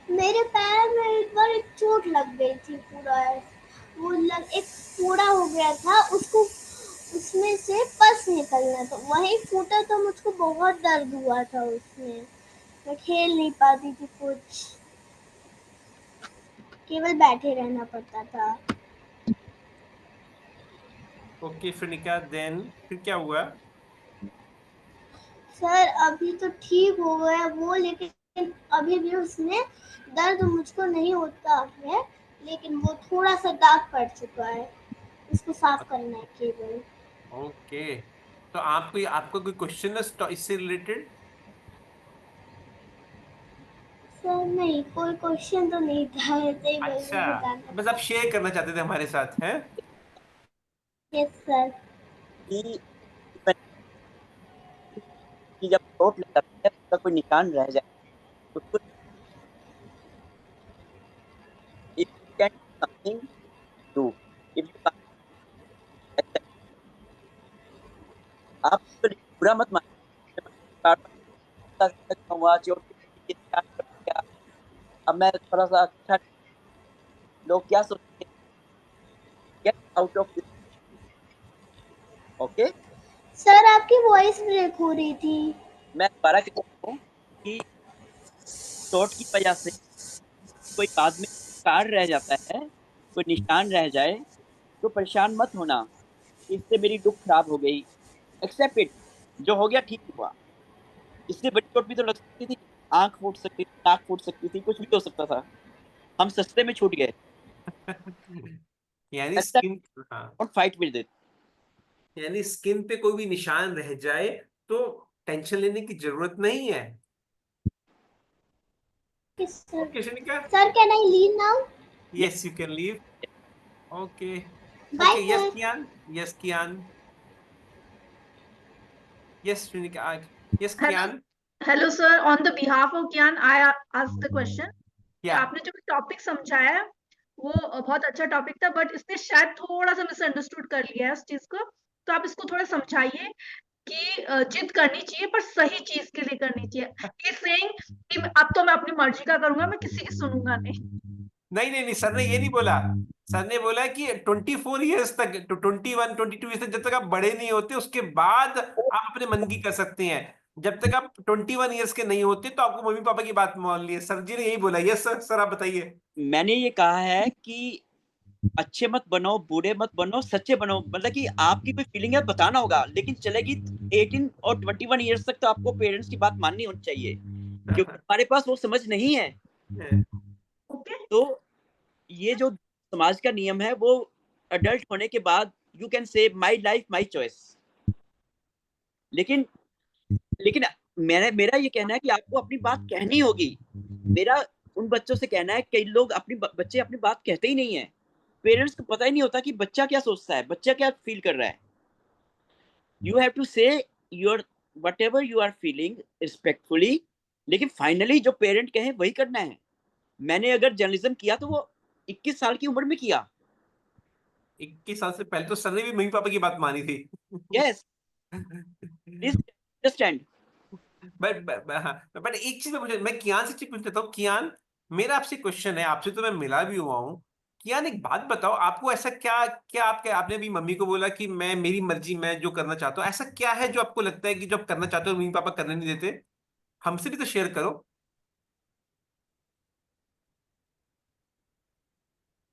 मेरे पैर में एक बार एक चोट लग गई थी, पूरा एक फोड़ा हो गया था, उसको उसमें से पस निकलना था, वही फूटा तो मुझको बहुत दर्द हुआ था उसमें। मैं खेल नहीं पाती थी, कुछ केवल बैठे रहना पड़ता था। ओके श्रीनिका, देन फिर क्या हुआ? सर अभी तो ठीक हो गया वो, लेकिन अभी भी उसमें दर्द मुझको नहीं होता है, लेकिन वो थोड़ा सा दाग पड़ चुका है, उसको साफ करना है केवल। ओके, तो आपको कोई क्वेश्चन है इससे रिलेटेड? सर नहीं, कोई क्वेश्चन तो नहीं था, ऐसे ही बस अच्छा, बताना बस आप शेयर करना चाहते थे हमारे साथ, हैं? Yes sir. कि जब चोट लग जाती है उसका कोई निशान रह जाए उसको if you can do something, do. If you can't, आप उसको बुरा मत मानिए। अब मैं थोड़ा सा अच्छा, लोग क्या सोचते हैं, get out of this. Okay sir आपकी वॉइस ब्रेक हो रही थी। मैं दोबारा कहता हूँ कि चोट की वजह से कोई बाद में कार रह जाता है, कोई निशान रह जाए तो परेशान मत होना, इससे मेरी दुख खराब हो गई। एक्सेप्ट इट, जो हो गया ठीक हुआ। इससे बड़ी चोट भी तो लग सकती थी, आंख फूट सकती थी, नाक फूट सकती थी, कुछ भी हो सकता था। हम सस्ते में छूट गए। यानी skin, don't fight with it. यानी स्किन पे कोई भी निशान रह जाए तो टेंशन लेने की जरूरत नहीं है। Okay Shrinika, sir can I leave now? Yes you can leave. Okay Bye, okay, yes sir. Kiyan, yes Kiyan, yes Shrinika, yes Kiyan. Hello sir, on the behalf of Kiyan I ask the question. आपने जो टॉपिक समझाया है वो बहुत अच्छा टॉपिक था, बट इसने शायद थोड़ा सा मिसअंडरस्टूड कर लिया है उस चीज को, तो आप इसको थोड़ा समझाइए कि जिद करनी चाहिए पर सही चीज के लिए करनी चाहिए। He's saying कि अब तो मैं अपनी मर्जी का करूंगा, मैं किसी की सुनूंगा नहीं। नहीं नहीं नहीं, सर ने ये नहीं बोला। सर ने बोला कि 24 ईयर्स तक, 21 22 ईयर्स तक, जब तक आप बड़े नहीं होते उसके बाद आप अपने मन की कर सकते हैं। जब तक आप 21 ईयर्स के नहीं होते तो आपको मम्मी पापा की बात मान ली। सर जी ने यही बोला। यस सर, सर आप बताइए। मैंने ये कहा है कि अच्छे मत बनो, बुरे मत बनो, सच्चे बनो। मतलब कि आपकी कोई फीलिंग है बताना होगा, लेकिन चलेगी 18 और 21 ईयर्स तक तो आपको पेरेंट्स की बात माननी होनी चाहिए, क्योंकि हमारे पास वो समझ नहीं है। तो ये जो समाज का नियम है वो अडल्ट होने के बाद you can say my life my choice. लेकिन लेकिन मेरा ये कहना है कि आपको अपनी बात कहनी होगी। मेरा उन बच्चों से कहना है, कई लोग बच्चे अपनी बात कहते ही नहीं है। पेरेंट्स को पता ही नहीं होता कि बच्चा क्या सोचता है, बच्चा क्या फील कर रहा है। You have to say your whatever you are feeling respectfully, लेकिन फाइनली जो पेरेंट कहे वही करना है। मैंने अगर जर्नलिज्म किया तो वो 21 साल की उम्र में किया। 21 साल से पहले तो सर ने भी मम्मी पापा की बात मानी थी। Yes, understand. बट एक चीज मैं कियान से चीज पूछ लेता हूँ। कियान, मेरा आपसे क्वेश्चन है, आपसे तो मैं मिला भी हुआ हूँ। कियान एक बात बताओ, आपको ऐसा क्या क्या आपने अभी मम्मी को बोला कि मैं मेरी मर्जी, मैं जो करना चाहता हूँ, ऐसा क्या है जो आपको लगता है कि जो आप करना चाहते हो मम्मी पापा करने नहीं देते? हमसे भी तो शेयर करो।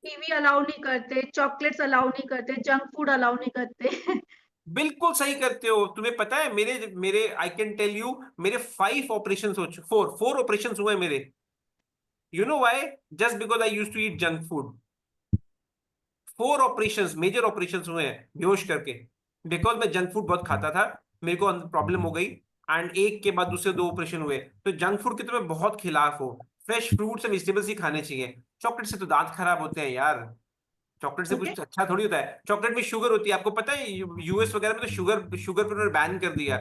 टीवी अलाउ नहीं करते, चॉकलेट्स अलाउ नहीं करते, जंक फूड अलाउ नहीं करते। बिल्कुल सही करते हो। तुम्हें पता है मेरे मेरे आई कैन टेल यू, मेरे 5 ऑपरेशन हो, 4 ऑपरेशन हुए मेरे। You know why? Just because I use to eat junk food. 4 operations, major operations हुए हैं बेहोश करके, बिकॉज मैं जंक फूड बहुत खाता था। मेरे को प्रॉब्लम हो गई, एंड एक के बाद दूसरे 2 ऑपरेशन हुए। तो जंक फूड के तो मैं बहुत खिलाफ हूँ। फ्रेश फ्रूट्स और वेजिटेबल्स ही खाने चाहिए। चॉकलेट से तो दांत खराब होते हैं यार। चॉकलेट से ओके। कुछ अच्छा थोड़ी होता है। चॉकलेट में शुगर होती है, आपको पता है? यूएस वगैरह में तो शुगर शुगर पर उन्होंने बैन कर दिया।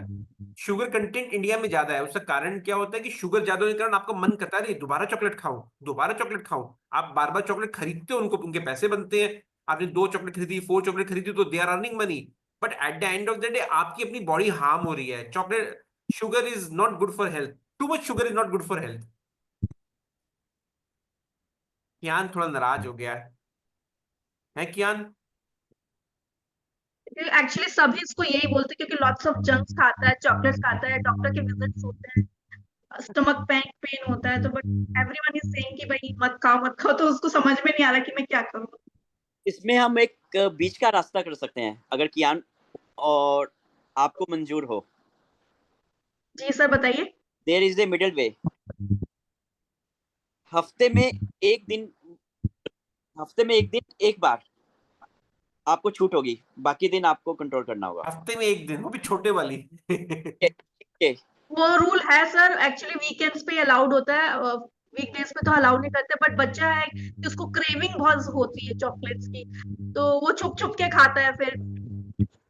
शुगर कंटेंट इंडिया में ज्यादा है। उसका कारण क्या होता है कि शुगर ज्यादा होने के कारण आपका मन करता है दोबारा चॉकलेट खाऊं, दोबारा चॉकलेट खाऊं। आप बार बार चॉकलेट खरीदते हो, उनको उनके पैसे बनते हैं। आपने 2 चॉकलेट खरीदी, 4 चॉकलेट खरीदी, तो they are earning money. But at the end of the day आपकी अपनी बॉडी हार्म हो रही है। Chocolate, sugar is not good for health. Too much sugar is not good for health. Kiyan थोड़ा नाराज हो गया है कियान? एक्चुअली सभी इसको यही बोलते हैं क्योंकि लॉट्स ऑफ जंक्स खाता है, चॉकलेट्स खाता है, डॉक्टर के विजिट्स होते हैं, स्टमक पेन होता है, तो बट एवरीवन इज सेइंग कि भाई मत खाओ, तो उसको समझ में नहीं आ रहा कि मैं क्या करूं। इसमें हम एक बीच का रास्ता कर सकते हैं, अगर कियान और आपको मंजूर हो। जी सर बताइए। There is a middle way. हफ्ते में एक दिन एक बार आपको छूट होगी, बाकी दिन आपको कंट्रोल करना होगा। हफ्ते में एक दिन, वो भी छोटे वाली। वो रूल है सर, एक्चुअली वीकेंड्स पे अलाउड होता है, वीकडेज पे तो अलाउ नहीं करते, बट बच्चा है कि उसको क्रेविंग बहुत होती है चॉकलेट्स की, तो वो छुप छुप के खाता है फिर।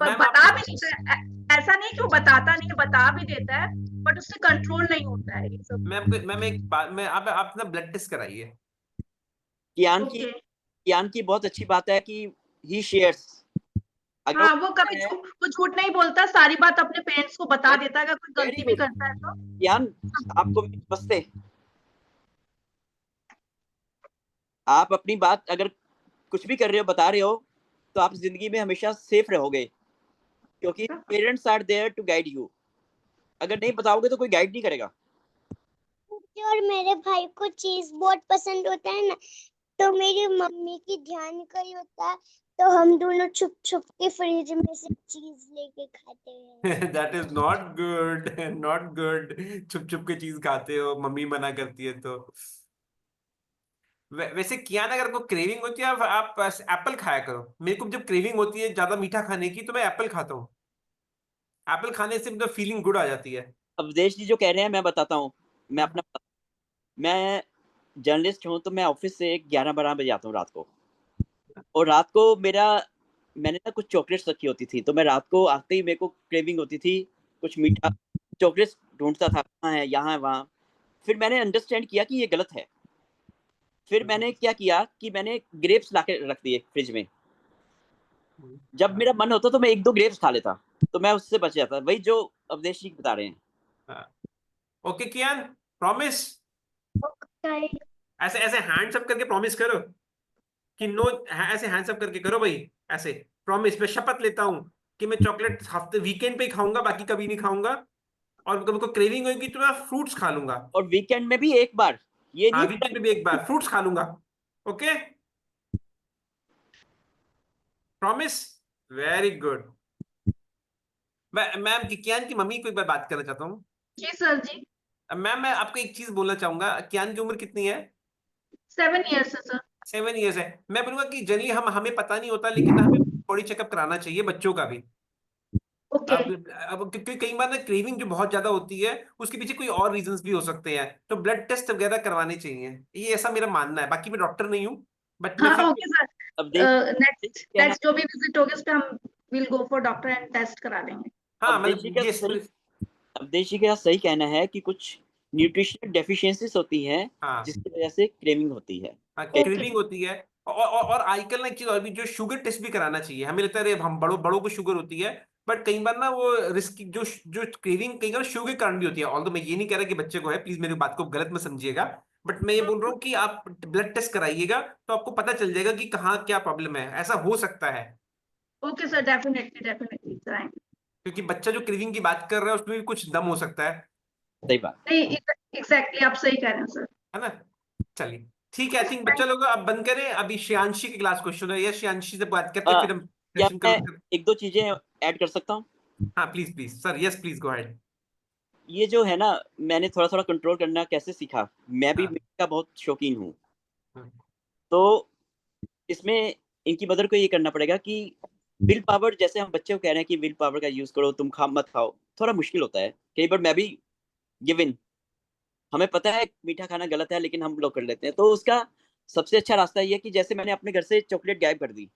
पर मैम बता आप, भी देता है, ऐसा नहीं कि वो बताता नहीं है, बता भी देता है, बट उससे कंट्रोल नहीं होता है ये सब। मैम एक बात, मैं आप अपना ब्लड टेस्ट कराइए। ओके। कियान की बहुत अच्छी बात है कि ही शेयर्स। अगर हाँ, वो कभी वो झूठ नहीं बोलता, सारी बात अपने पेरेंट्स को बता देता है, अगर कोई गलती भी करता है तो। कियान, आपको नमस्ते। आप अपनी बात अगर कुछ भी कर रहे हो, बता रहे हो, तो आप जिंदगी में हमेशा सेफ रहोगे, क्योंकि parents are there to guide you. अगर नहीं बताओगे तो कोई गाइड नहीं करेगा। और मेरे भाई को चीज बहुत पसंद होता है ना, तो मेरी मम्मी की ध्यान कहीं होता है, तो हम दोनों छुप छुप के फ्रिज में से चीज लेके खाते हैं। That is not good, not good. छुप छुप के चीज खाते हो, मम्मी मना करती है तो। वैसे कियान, अगर कोई क्रेविंग होती है आप एप्पल खाया करो। मेरे को जब क्रेविंग होती है ज्यादा मीठा खाने की, तो मैं एप्पल खाता हूँ। एप्पल खाने से मतलब फीलिंग गुड आ जाती है। अवधेश जी जो कह रहे हैं मैं बताता हूँ। मैं जर्नलिस्ट हूँ, तो मैं ऑफिस से 11-12 बजे आता हूँ रात को, और रात को मैंने ना कुछ चॉकलेट्स रखी होती थी, तो मैं रात को आते ही मेरे को क्रेविंग होती थी कुछ मीठा, चॉकलेट्स ढूंढता था, कहाँ है, यहाँ है, वहाँ। फिर मैंने अंडरस्टैंड किया कि ये गलत है। फिर मैंने क्या किया कि मैंने ग्रेप्स लाके रख दिए फ्रिज में। जब मेरा मन होता तो मैं 1-2 ग्रेप्स खा लेता, तो मैं उससे बच जाता। वही जो अवधेश जी बता रहे हैं। ओके कियान, प्रॉमिस। ऐसे ऐसे हैंड्स अप करके प्रॉमिस करो कि नो, ऐसे हैंड्स अप करके करो भाई, ऐसे प्रॉमिस। मैं शपथ लेता हूँ कि मैं चॉकलेट हफ्ते वीकेंड पे ही खाऊंगा, बाकी कभी नहीं खाऊंगा। और कभी को क्रेविंग होगी तो मैं फ्रूट्स खा लूंगा। और वीकेंड में भी एक बार, ये हाँ, नहीं वीकेंड में भी एक बार फ्रूट्स खा लूंगा। Okay, promise? Very good. Ma'am Kiyan की मम्मी को एक बार बात करना चाहता हूँ। जी सर जी। मैम मैं आपको एक चीज बोलना चाहूंगा, कियान की उम्र कितनी है? 7 years है सर। 7 इयर्स है। मैं बोलूंगा कि जनरली हमें पता नहीं होता, लेकिन हमें बॉडी चेकअप कराना चाहिए बच्चों का भी। ओके। अब क्योंकि कई बार ना क्रेविंग जो बहुत ज्यादा होती है उसके पीछे कोई और रीजंस भी हो सकते हैं, तो ब्लड टेस्ट वगैरह करवाने चाहिए, ये ऐसा मेरा मानना है। बाकी मैं डॉक्टर नहीं हूँ, बट मैं हाँ फिर ओके सर। अब देख नेक्स्ट कहना, नेक्स्ट जो भी विजिट होगी उस पे हम will go for doctor and test करा लेंगे। हाँ अब देशी मतलब का ये सही अब देशी का सही कहना है कि कुछ न्यूट्रिशनल डेफिशिएंसीज होती हैं हाँ जिसकी वजह से क्रेविंग होती है। ओके। क्रेविंग होती है। और आजकल ना एक चीज और भी, जो शुगर टेस्ट भी कराना चाहिए। हमें लगता है अरे हम बड़ों बड़ों को शुगर होती है, बट कई बार ना वो रिस्क जो जो क्रेविंग कई बार शुगर के कारण भी होती है। ऑल्दो मैं ये नहीं कह रहा कि बच्चे को है, प्लीज मेरी बात को गलत मत समझिएगा, बट मैं ये बोल रहा हूँ कि आप ब्लड टेस्ट कराइएगा तो आपको पता चल जाएगा कि कहाँ क्या प्रॉब्लम है। ऐसा हो सकता है, ओके सर, डेफिनेटली डेफिनेटली कराएंगे। क्योंकि बच्चा जो क्रेविंग की बात कर रहा है उसमें भी कुछ दम हो सकता है सही बात। नहीं, एग्जैक्टली आप सही कह रहे हैं सर। है ना? चलिए ठीक है, आई थिंक बच्चा लोग अब बंद करें। अभी श्रेयांशी की क्लास क्वेश्चन है, या श्रेयांशी से बात करते हैं, फिर हम क्या सेशन मैं कर। एक दो चीजें ऐड कर सकता हूँ? हाँ please please sir, yes please go ahead. ये जो है ना, मैंने थोड़ा थोड़ा कंट्रोल करना कैसे सीखा। मैं भी हाँ। मीट का बहुत शौकीन हूँ। हाँ। तो इसमें इनकी मदर को ये करना पड़ेगा कि विल पावर, जैसे हम बच्चे को कह रहे हैं कि विल पावर का यूज करो, तुम खा मत खाओ, थोड़ा मुश्किल होता है कई बार। मैं भी गिव इन, हमें पता है मीठा खाना गलत है लेकिन हम लोग कर लेते हैं। तो उसका सबसे अच्छा रास्ता ये है कि जैसे मैंने अपने घर से चॉकलेट गायब कर दी,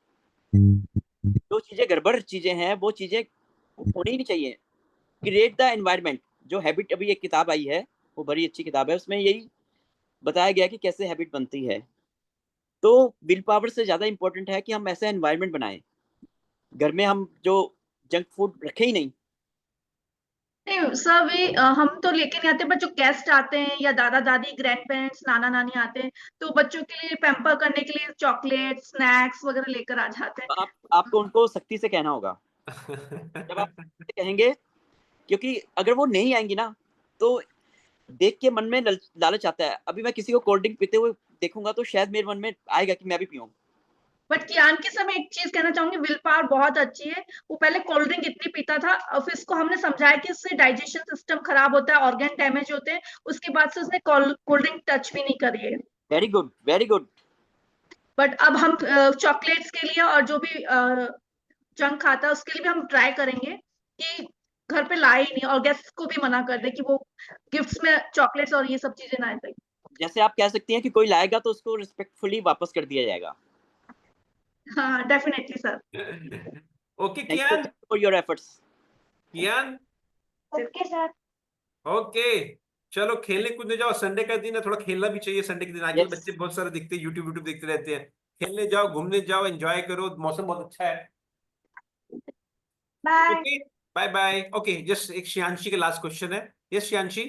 जो चीजें गड़बड़ चीजें हैं वो चीजें होनी ही नहीं चाहिए। क्रिएट द एनवायरनमेंट, जो हैबिट, अभी एक किताब आई है, वो बड़ी अच्छी किताब है, उसमें यही बताया गया कि कैसे हैबिट बनती है। तो विल पावर से ज्यादा इंपॉर्टेंट है कि हम ऐसा एनवायरनमेंट बनाएं घर में, हम जो जंक फूड रखे ही नहीं। नहीं सर, वे हम तो लेके नहीं आते, बट जो गेस्ट आते हैं या दादा दादी, ग्रैंड पेरेंट्स, नाना नानी आते हैं, तो बच्चों के लिए पैम्पर करने के लिए चॉकलेट, स्नैक्स वगैरह लेकर आ जाते हैं। आपको उनको सख्ती से कहना होगा। जब आप कहेंगे, क्योंकि अगर वो नहीं आएंगी ना तो देख के मन में लालच आता है। अभी मैं किसी को कोल्ड ड्रिंक पीते हुए देखूंगा तो शायद मेरे मन में आएगा कि मैं भी पीऊं। बट कियान के समय एक चीज कहना चाहूंगी, विल पावर बहुत अच्छी है। वो पहले कोल्ड ड्रिंक इतनी पीता था, और फिर इसको हमने समझाया कि इससे डाइजेशन सिस्टम खराब होता है, ऑर्गन डैमेज होते हैं। उसके बाद से उसने कोल्ड ड्रिंक टच भी नहीं करी है। Very good, very good. But अब हम चॉकलेट्स के लिए और जो भी जंक खाता है उसके लिए भी हम ट्राई करेंगे कि घर पे लाए ही नहीं, और गेस्ट को भी मना कर दे कि वो गिफ्ट्स में चॉकलेट्स और ये सब चीजें ना दें। जैसे आप कह सकती हैं कि कोई लाएगा तो उसको रिस्पेक्टफुली वापस कर दिया जाएगा। हाँ definitely sir. Okay thank you Kiyan. For your efforts. Kiyan okay sir. Okay, चलो खेलने कूदने जाओ। संडे का दिन है, थोड़ा खेलना भी चाहिए संडे के दिन। आजकल यस, बच्चे बहुत सारे दिखते हैं, यूट्यूब यूट्यूब देखते रहते हैं। खेलने जाओ, घूमने जाओ, एंजॉय करो, मौसम बहुत अच्छा है। Bye. Okay, bye bye. Okay, just एक श्रेयांशी का लास्ट क्वेश्चन है। यस श्रेयांशी।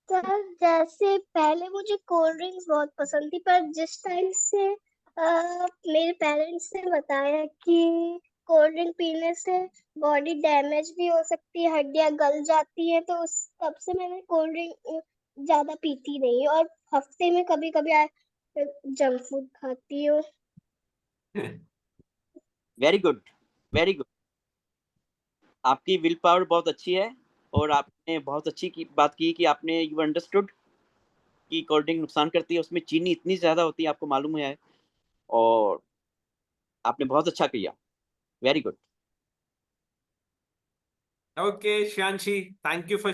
सर जैसे पहले मुझे कोल्ड ड्रिंक्स बहुत पसंद थी, पर जिस टाइम से मेरे पेरेंट्स ने बताया कि कोल्ड ड्रिंक पीने से बॉडी डैमेज भी हो सकती है, हड्डियां गल जाती है, तो उस तब से मैंने कोल्ड ड्रिंक ज्यादा पीती नहीं, और हफ्ते में कभी कभी जंक फूड खाती हूँ। Very good, very good. आपकी विल पावर बहुत अच्छी है, और आपने बहुत अच्छी बात की कि आपने यू अंडरस्टूड कि कोल्ड ड्रिंक नुकसान करती है, उसमें चीनी इतनी ज्यादा होती है, आपको मालूम है। और आपने बहुत अच्छा किया, very good. Okay Shreyanshi, thank you for